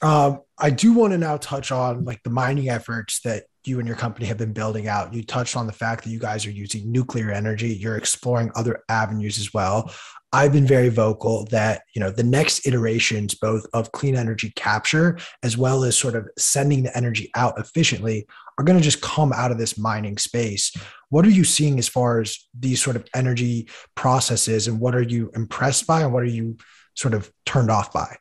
I do want to now touch on like the mining efforts that you and your company have been building out. You touched on the fact that you guys are using nuclear energy. You're exploring other avenues as well. I've been very vocal that, the next iterations, both of clean energy capture, as well as sort of sending the energy out efficiently, are going to just come out of this mining space. What are you seeing as far as these sort of energy processes, and what are you impressed by, and what are you sort of turned off by?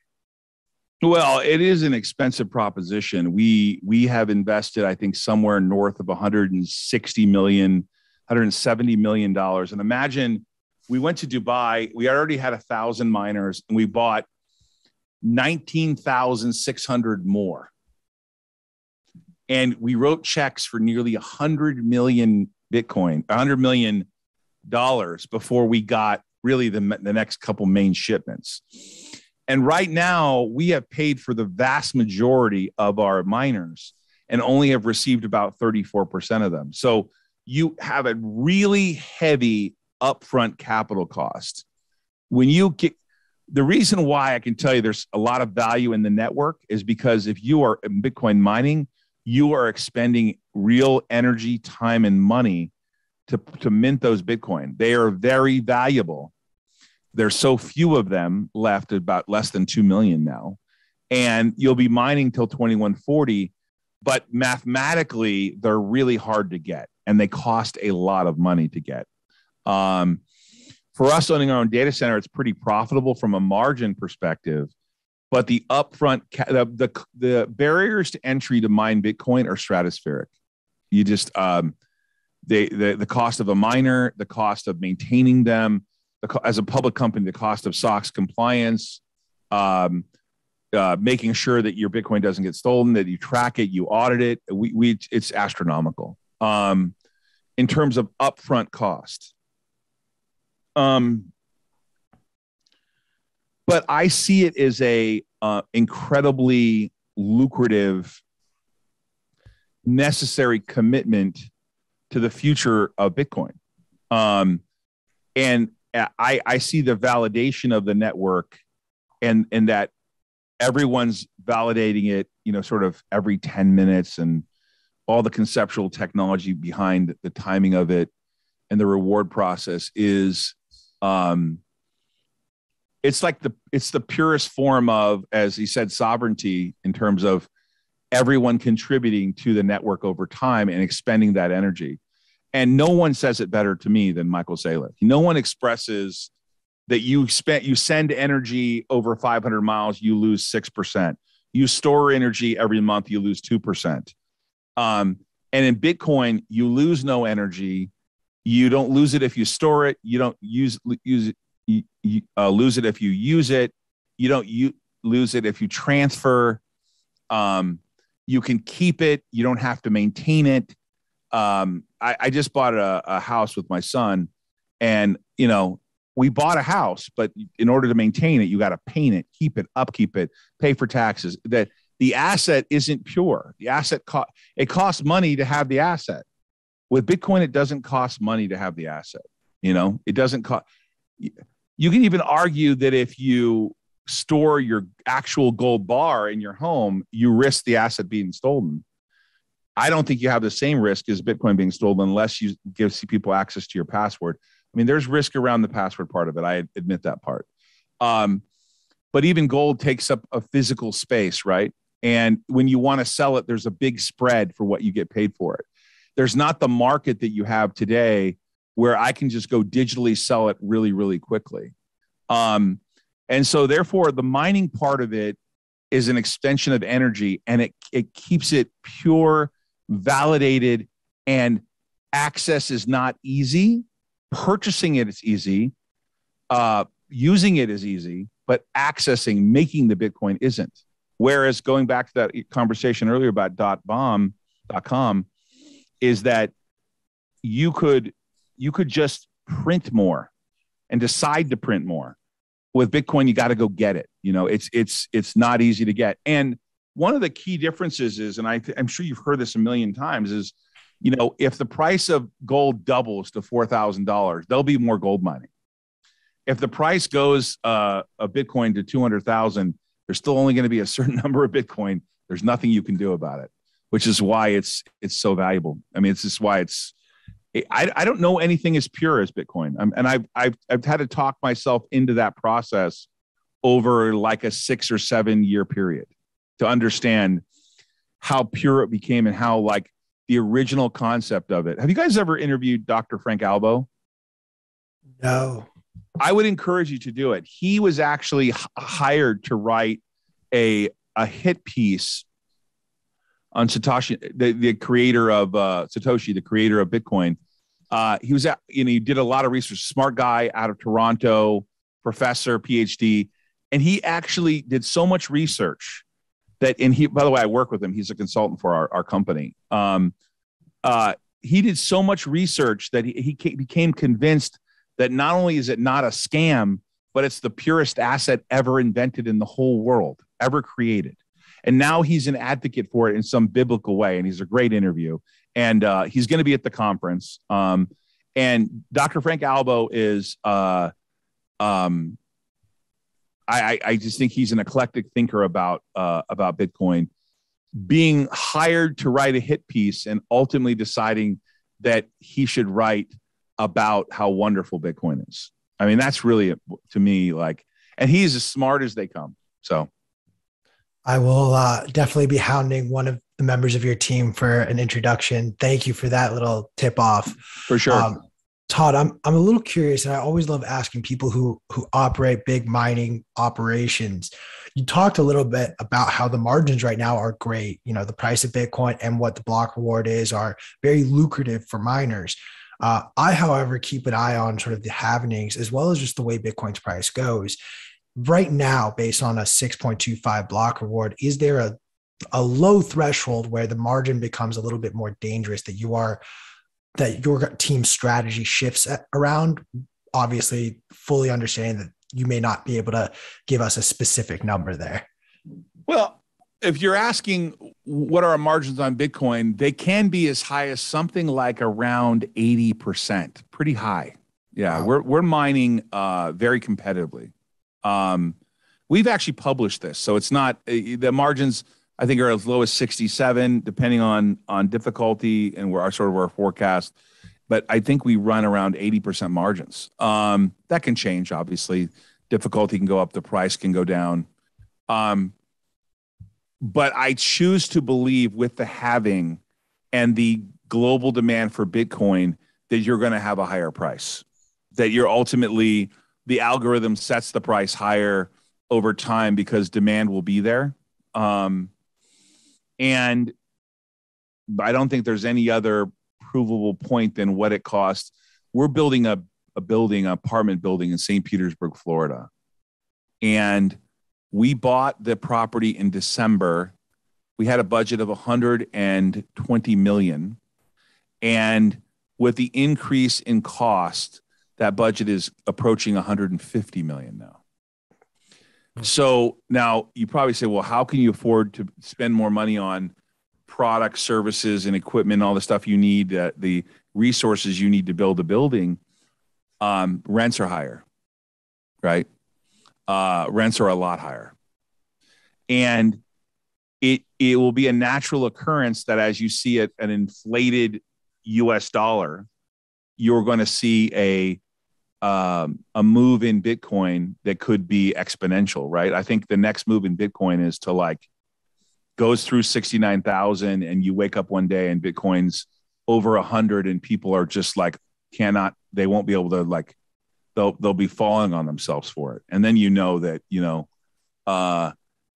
Well, it is an expensive proposition. We have invested, I think, somewhere north of 160 million, $170 million. And imagine we went to Dubai. We already had 1,000 miners, and we bought 19,600 more. And we wrote checks for nearly 100 million Bitcoin, $100 million before we got really the next couple main shipments. And right now, we have paid for the vast majority of our miners and only have received about 34% of them. So you have a really heavy upfront capital cost. When you get the reason why I can tell you there's a lot of value in the network is because if you are in Bitcoin mining, you are expending real energy, time, and money to mint those Bitcoin. They are very valuable. There's so few of them left, about less than 2 million now. And you'll be mining till 2140, but mathematically, they're really hard to get, and they cost a lot of money to get. For us owning our own data center, it's pretty profitable from a margin perspective, but the upfront, the barriers to entry to mine Bitcoin are stratospheric. You just, the cost of a miner, the cost of maintaining them, as a public company, the cost of SOX compliance, making sure that your Bitcoin doesn't get stolen, that you track it, you audit it. It's astronomical in terms of upfront cost. But I see it as a incredibly lucrative, necessary commitment to the future of Bitcoin. And I see the validation of the network and that everyone's validating it, sort of every 10 minutes, and all the conceptual technology behind the timing of it and the reward process is, it's the purest form of, as he said, sovereignty in terms of everyone contributing to the network over time and expending that energy. And no one says it better to me than Michael Saylor. No one expresses that you send energy over 500 miles, you lose 6%. You store energy every month, you lose 2%. And in Bitcoin, you lose no energy. You don't lose it if you store it. You don't lose it if you use it. You don't lose it if you transfer. You can keep it. You don't have to maintain it. I just bought a house with my son, and we bought a house, but in order to maintain it, you got to paint it, keep it, upkeep it, pay for taxes. That the asset isn't pure. The asset it costs money to have the asset. With Bitcoin, it doesn't cost money to have the asset. It doesn't cost. You can even argue that if you store your actual gold bar in your home, you risk the asset being stolen. I don't think you have the same risk as Bitcoin being stolen unless you give people access to your password. I mean, there's risk around the password part of it. I admit that part. But even gold takes up a physical space, right? And when you want to sell it, there's a big spread for what you get paid for it. There's not the market that you have today where I can just go digitally sell it really, really quickly. And so therefore, the mining part of it is an extension of energy, and it keeps it pure, validated, and access is not easy. Purchasing it is easy. Using it is easy, but making the Bitcoin isn't. Whereas going back to that conversation earlier about .com, is that you could just print more and decide to print more. With Bitcoin, you got to go get it. It's not easy to get. And one of the key differences is, and I'm sure you've heard this a million times, is, if the price of gold doubles to $4,000, there'll be more gold mining. if the price goes a Bitcoin to 200,000, there's still only going to be a certain number of Bitcoin. There's nothing you can do about it, which is why it's so valuable. I mean, it's just why I don't know anything as pure as Bitcoin. And I've had to talk myself into that process over like a 6 or 7 year period to understand how pure it became and how like the original concept of it. Have you guys ever interviewed Dr. Frank Albo? No. I would encourage you to do it. He was actually hired to write a hit piece on Satoshi, the creator of Satoshi, the creator of Bitcoin. He did a lot of research. Smart guy out of Toronto, professor, PhD, and he actually did so much research that. And by the way, I work with him. He's a consultant for our company. He did so much research that he became convinced that not only is it not a scam, but it's the purest asset ever invented in the whole world, ever created. And now he's an advocate for it in some biblical way. And he's a great interview. And he's going to be at the conference. And Dr. Frank Albo is, I just think he's an eclectic thinker about Bitcoin. Being hired to write a hit piece and ultimately deciding that he should write about how wonderful Bitcoin is. I mean, that's really, to me, like, and he's as smart as they come. So I will definitely be hounding one of the members of your team for an introduction. Thank you for that little tip off. For sure. Todd, I'm a little curious, and I always love asking people who operate big mining operations. You talked a little bit about how the margins right now are great. You know, the price of Bitcoin and what the block reward is are very lucrative for miners. I, however, keep an eye on sort of the halvenings as well as just the way Bitcoin's price goes. Right now, based on a 6.25 block reward, is there a low threshold where the margin becomes a little bit more dangerous that your team's strategy shifts around? Obviously, fully understanding that you may not be able to give us a specific number there. Well, if you're asking what are our margins on Bitcoin, they can be as high as something like around 80%, pretty high. Yeah, wow. We're mining very competitively. We've actually published this, so it's not the margins. I think are as low as 67, depending on difficulty and where our forecast. But I think we run around 80% margins. That can change, obviously. Difficulty can go up, the price can go down. But I choose to believe with the halving and the global demand for Bitcoin that you're going to have a higher price, that you're ultimately, the algorithm sets the price higher over time because demand will be there. And I don't think there's any other provable point than what it costs. We're building an apartment building in St. Petersburg, Florida. And we bought the property in December. We had a budget of $120 million. And with the increase in cost, that budget is approaching $150 million now. So now you probably say, well, how can you afford to spend more money on products, services, and equipment, all the stuff you need, the resources you need to build a building? Rents are higher, right? Rents are a lot higher. And it will be a natural occurrence that as you see an inflated US dollar, you're going to see a move in Bitcoin that could be exponential, right? I think the next move in Bitcoin is to goes through 69,000 and you wake up one day and Bitcoin's over 100 and people are just they won't be able to they'll be falling on themselves for it. And then that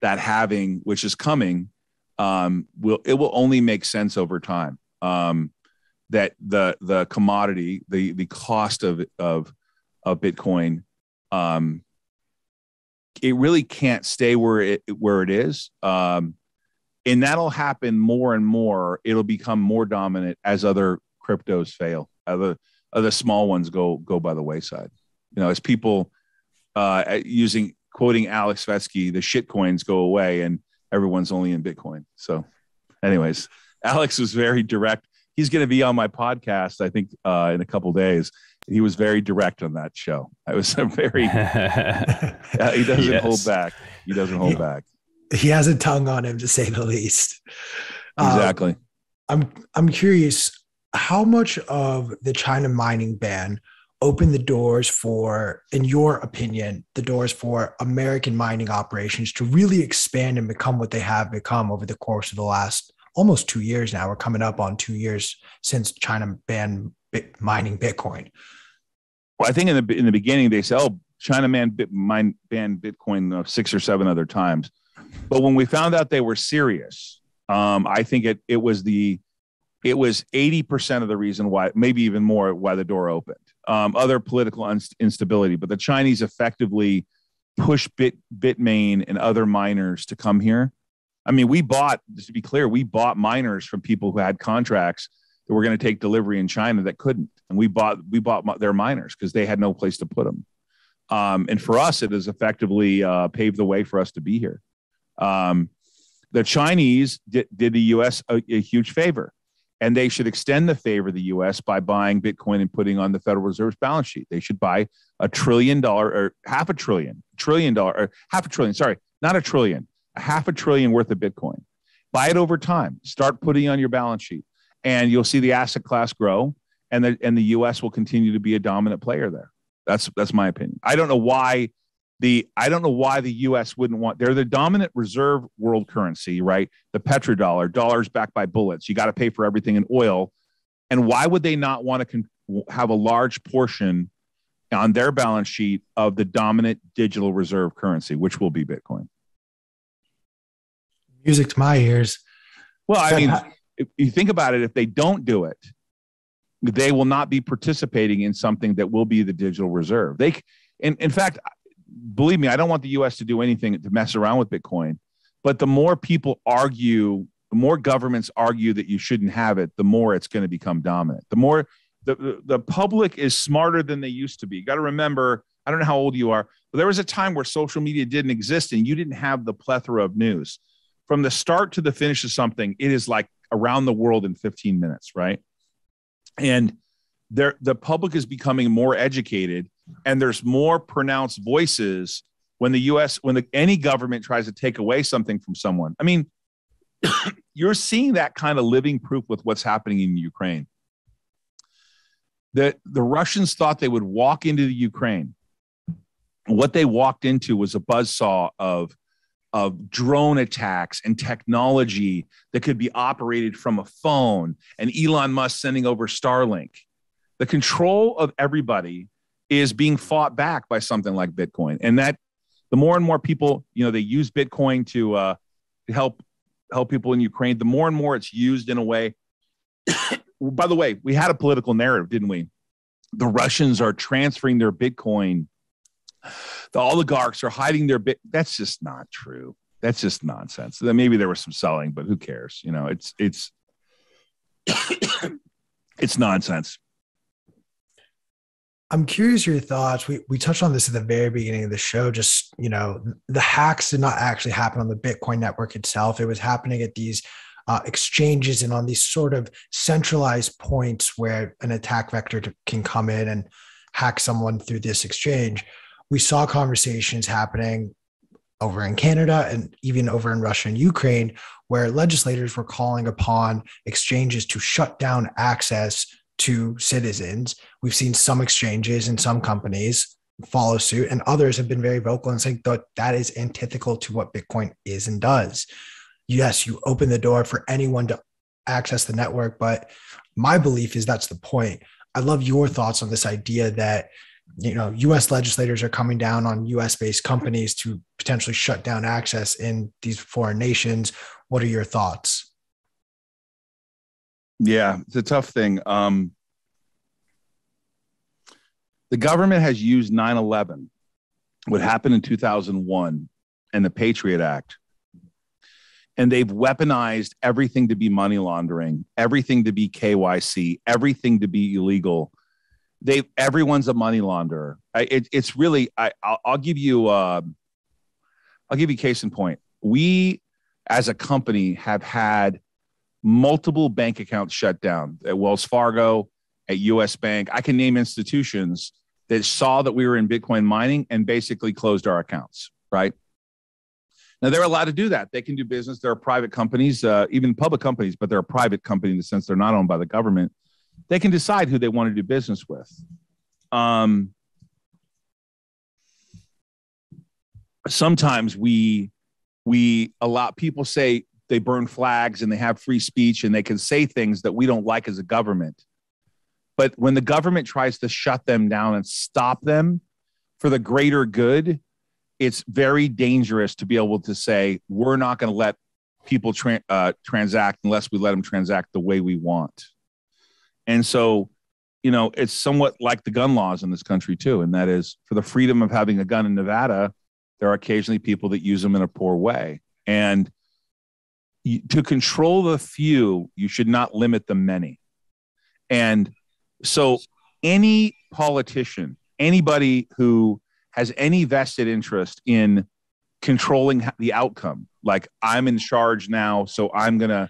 that halving, which is coming, will only make sense over time. That the commodity, the cost of Bitcoin, it really can't stay where it is. And that'll happen more and more. It'll become more dominant as other cryptos fail. Other small ones go by the wayside. As people quoting Alex Svetsky, the shit coins go away and everyone's only in Bitcoin. So anyways, Alex was very direct. He's going to be on my podcast, I think, in a couple of days. He was very direct on that show. I was a very, he doesn't hold back. He doesn't hold back. He has a tongue on him, to say the least. Exactly. I'm curious, how much of the China mining ban opened the doors for, in your opinion, the doors for American mining operations to really expand and become what they have become over the course of the last almost 2 years now? We're coming up on 2 years since China banned mining Bitcoin. Well, I think in the beginning they said, "Oh, China banned Bitcoin 6 or 7 other times," but when we found out they were serious, I think it was 80% of the reason why, maybe even more, why the door opened. Other political instability, but the Chinese effectively pushed Bitmain and other miners to come here. I mean, just to be clear, we bought miners from people who had contracts that were going to take delivery in China that couldn't, and we bought their miners because they had no place to put them. And for us, it has effectively paved the way for us to be here. The Chinese did the U.S. a huge favor, and they should extend the favor of the U.S. by buying Bitcoin and putting on the Federal Reserve's balance sheet. They should buy $1 trillion or half a trillion worth of Bitcoin. Buy it over time. Start putting on your balance sheet, and you'll see the asset class grow, and the U.S. will continue to be a dominant player there. That's my opinion. I don't know why the U.S. wouldn't want. They're the dominant reserve world currency, right? The petrodollar, dollars backed by bullets. You got to pay for everything in oil, and why would they not want to have a large portion on their balance sheet of the dominant digital reserve currency, which will be Bitcoin? Music to my ears. Well, I mean, if you think about it, if they don't do it, they will not be participating in something that will be the digital reserve. In fact, believe me, I don't want the U.S. to do anything to mess around with Bitcoin. But the more people argue, the more governments argue that you shouldn't have it, the more it's going to become dominant. The more the public is smarter than they used to be. You got to remember, I don't know how old you are, but there was a time where social media didn't exist and you didn't have the plethora of news. From the start to the finish of something, it is like around the world in 15 minutes, right? And the public is becoming more educated, and there's more pronounced voices when any government tries to take away something from someone. I mean, you're seeing that kind of living proof with what's happening in Ukraine. The Russians thought they would walk into the Ukraine. What they walked into was a buzzsaw of drone attacks and technology that could be operated from a phone, and Elon Musk sending over Starlink. The control of everybody is being fought back by something like Bitcoin. And that the more and more people, they use Bitcoin to help people in Ukraine, the more and more it's used in a way. By the way, we had a political narrative, didn't we? The Russians are transferring their Bitcoin. The oligarchs are hiding their bit. That's just not true. That's just nonsense. Then maybe there was some selling, but who cares? It's it's nonsense. I'm curious your thoughts. We touched on this at the very beginning of the show. Just, the hacks did not actually happen on the Bitcoin network itself. It was happening at these exchanges and on these sort of centralized points where an attack vector can come in and hack someone through this exchange. We saw conversations happening over in Canada and even over in Russia and Ukraine, where legislators were calling upon exchanges to shut down access to citizens. We've seen some exchanges and some companies follow suit, and others have been very vocal and saying that is antithetical to what Bitcoin is and does. Yes, you open the door for anyone to access the network, but my belief is that's the point. I love your thoughts on this idea that U.S. legislators are coming down on U.S.-based companies to potentially shut down access in these foreign nations. What are your thoughts? Yeah, it's a tough thing. The government has used 9/11, what happened in 2001, and the Patriot Act, and they've weaponized everything to be money laundering, everything to be KYC, everything to be illegal. Everyone's a money launderer. It's really. I'll give you case in point. We, as a company, have had multiple bank accounts shut down at Wells Fargo at US Bank. I can name institutions that saw that we were in Bitcoin mining and basically closed our accounts, right? Now, they're allowed to do that. They can do business. There are private companies, even public companies, but they're a private company in the sense they're not owned by the government. They can decide who they want to do business with. Sometimes we allow people say they burn flags and they have free speech and they can say things that we don't like as a government. But when the government tries to shut them down and stop them for the greater good, it's very dangerous to be able to say, we're not going to let people transact unless we let them transact the way we want. And so, it's somewhat like the gun laws in this country too. And that is, for the freedom of having a gun in Nevada, there are occasionally people that use them in a poor way. And to control the few, you should not limit the many. And so any politician, anybody who has any vested interest in controlling the outcome, like I'm in charge now, so I'm going to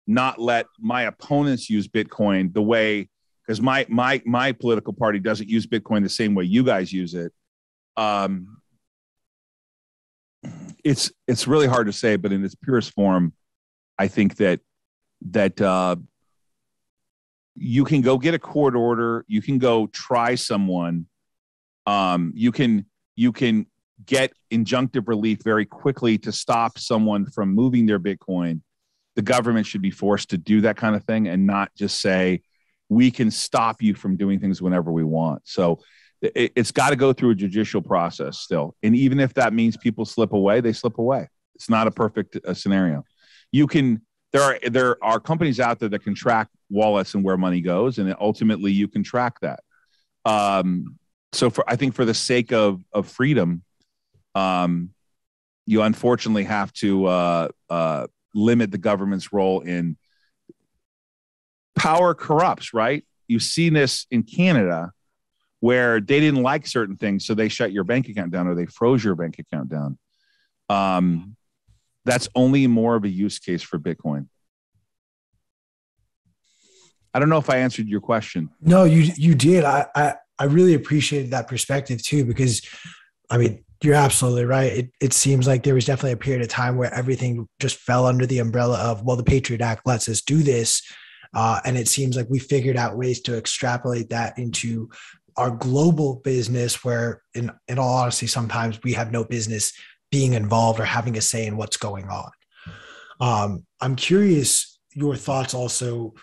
not let my opponents use Bitcoin the way, because my political party doesn't use Bitcoin the same way you guys use it. It's really hard to say, but in its purest form, I think that you can go get a court order. You can go try someone. You can get injunctive relief very quickly to stop someone from moving their Bitcoin. The government should be forced to do that kind of thing and not just say, we can stop you from doing things whenever we want. So it's got to go through a judicial process still. And even if that means people slip away, they slip away. It's not a perfect scenario. There are companies out there that can track wallets and where money goes, and ultimately you can track that. So I think for the sake of freedom, you unfortunately have to limit the government's role in power corrupts, right? You've seen this in Canada where they didn't like certain things, so they shut your bank account down or they froze your bank account down. That's only more of a use case for Bitcoin. I don't know if I answered your question. No, you did. I really appreciated that perspective too, because you're absolutely right. It seems like there was definitely a period of time where everything just fell under the umbrella of, well, the Patriot Act lets us do this. And it seems like we figured out ways to extrapolate that into our global business, where in all honesty, sometimes we have no business being involved or having a say in what's going on. I'm curious your thoughts also,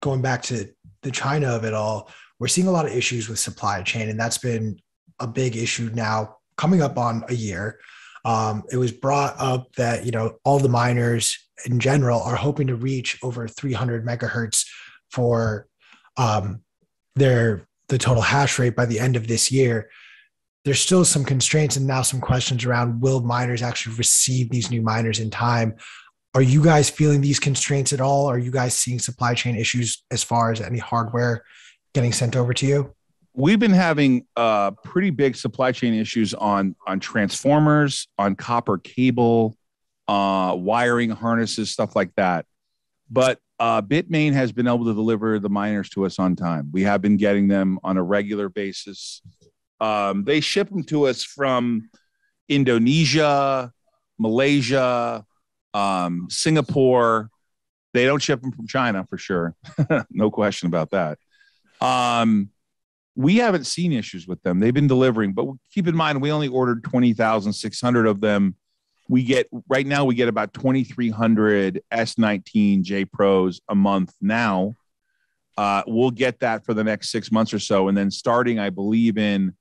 going back to the China of it all. We're seeing a lot of issues with supply chain, and that's been a big issue now coming up on a year. It was brought up that, all the miners in general are hoping to reach over 300 megahertz for the total hash rate by the end of this year. There's still some constraints and now some questions around, will miners actually receive these new miners in time? Are you guys feeling these constraints at all? Are you guys seeing supply chain issues as far as any hardware getting sent over to you? We've been having pretty big supply chain issues on transformers, on copper cable, wiring harnesses, stuff like that. But Bitmain has been able to deliver the miners to us on time. We have been getting them on a regular basis. They ship them to us from Indonesia, Malaysia, Singapore. They don't ship them from China for sure. No question about that. We haven't seen issues with them. They've been delivering, but keep in mind, we only ordered 20,600 of them. Right now we get about 2,300 S19 J Pros a month now. We'll get that for the next 6 months or so. And then starting, I believe in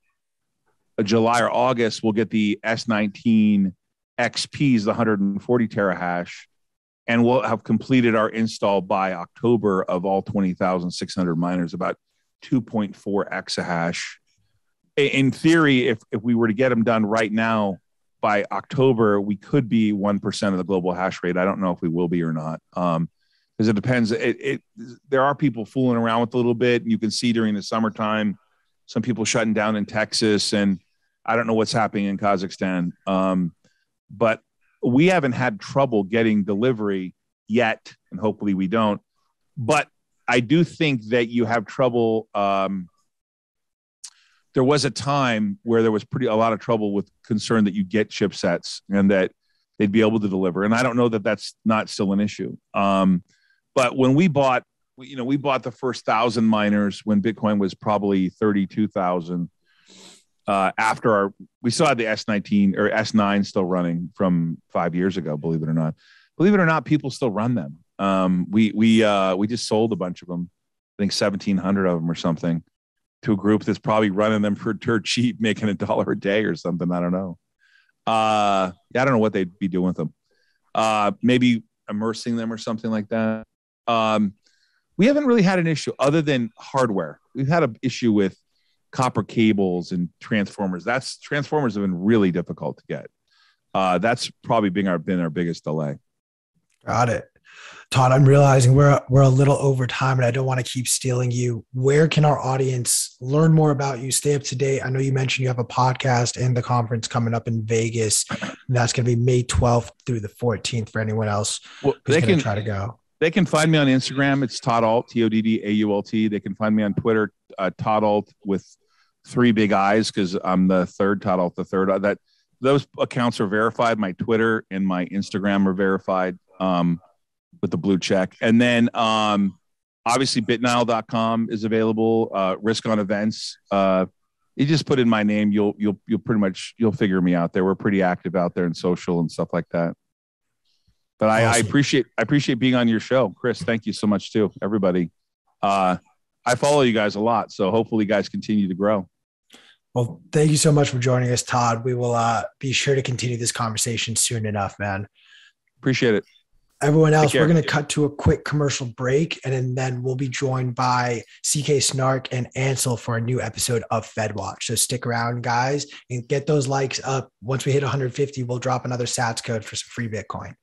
July or August, we'll get the S19 XPs, the 140 terahash, and we'll have completed our install by October of all 20,600 miners, about 2.4 exahash. In theory, if we were to get them done right now by October, we could be 1% of the global hash rate. I don't know if we will be or not, because it depends. There are people fooling around with a little bit. You can see during the summertime, some people shutting down in Texas, and I don't know what's happening in Kazakhstan. But we haven't had trouble getting delivery yet, and hopefully we don't. But I do think that you have trouble. There was a time where there was a lot of trouble with concern that you get chipsets and that they'd be able to deliver. And I don't know that that's not still an issue. But when we bought the first 1,000 miners when Bitcoin was probably 32,000. After we still had the S19 or S9 still running from 5 years ago. Believe it or not, people still run them. We just sold a bunch of them. I think 1,700 of them or something to a group that's probably running them for dirt cheap, making $1 a day or something. I don't know. I don't know what they'd be doing with them. Maybe immersing them or something like that. We haven't really had an issue other than hardware. We've had an issue with copper cables and transformers. Transformers have been really difficult to get. That's probably been our biggest delay. Got it. Todd, I'm realizing we're a little over time and I don't want to keep stealing you. Where can our audience learn more about you, stay up to date? I know you mentioned you have a podcast and the conference coming up in Vegas. That's going to be May 12th through the 14th for anyone else who's going to try to go. They can find me on Instagram. It's Todd Ault, TODDAULT. They can find me on Twitter, Todd Ault with 3 big I's because I'm the third, Todd Ault the third. Those accounts are verified. My Twitter and my Instagram are verified. With the blue check. And then obviously bitnile.com is available. Risk on Events. You just put in my name, you'll pretty much figure me out there. We're pretty active out there in social and stuff like that. But awesome. I appreciate being on your show. Chris, thank you so much too. Everybody. I follow you guys a lot, so hopefully you guys continue to grow. Well, thank you so much for joining us, Todd. We will be sure to continue this conversation soon enough, man. Appreciate it. Everyone else, we're going to cut to a quick commercial break, and then we'll be joined by CK Snark and Ansel for a new episode of FedWatch. So stick around, guys, and get those likes up. Once we hit 150, we'll drop another SATS code for some free Bitcoin.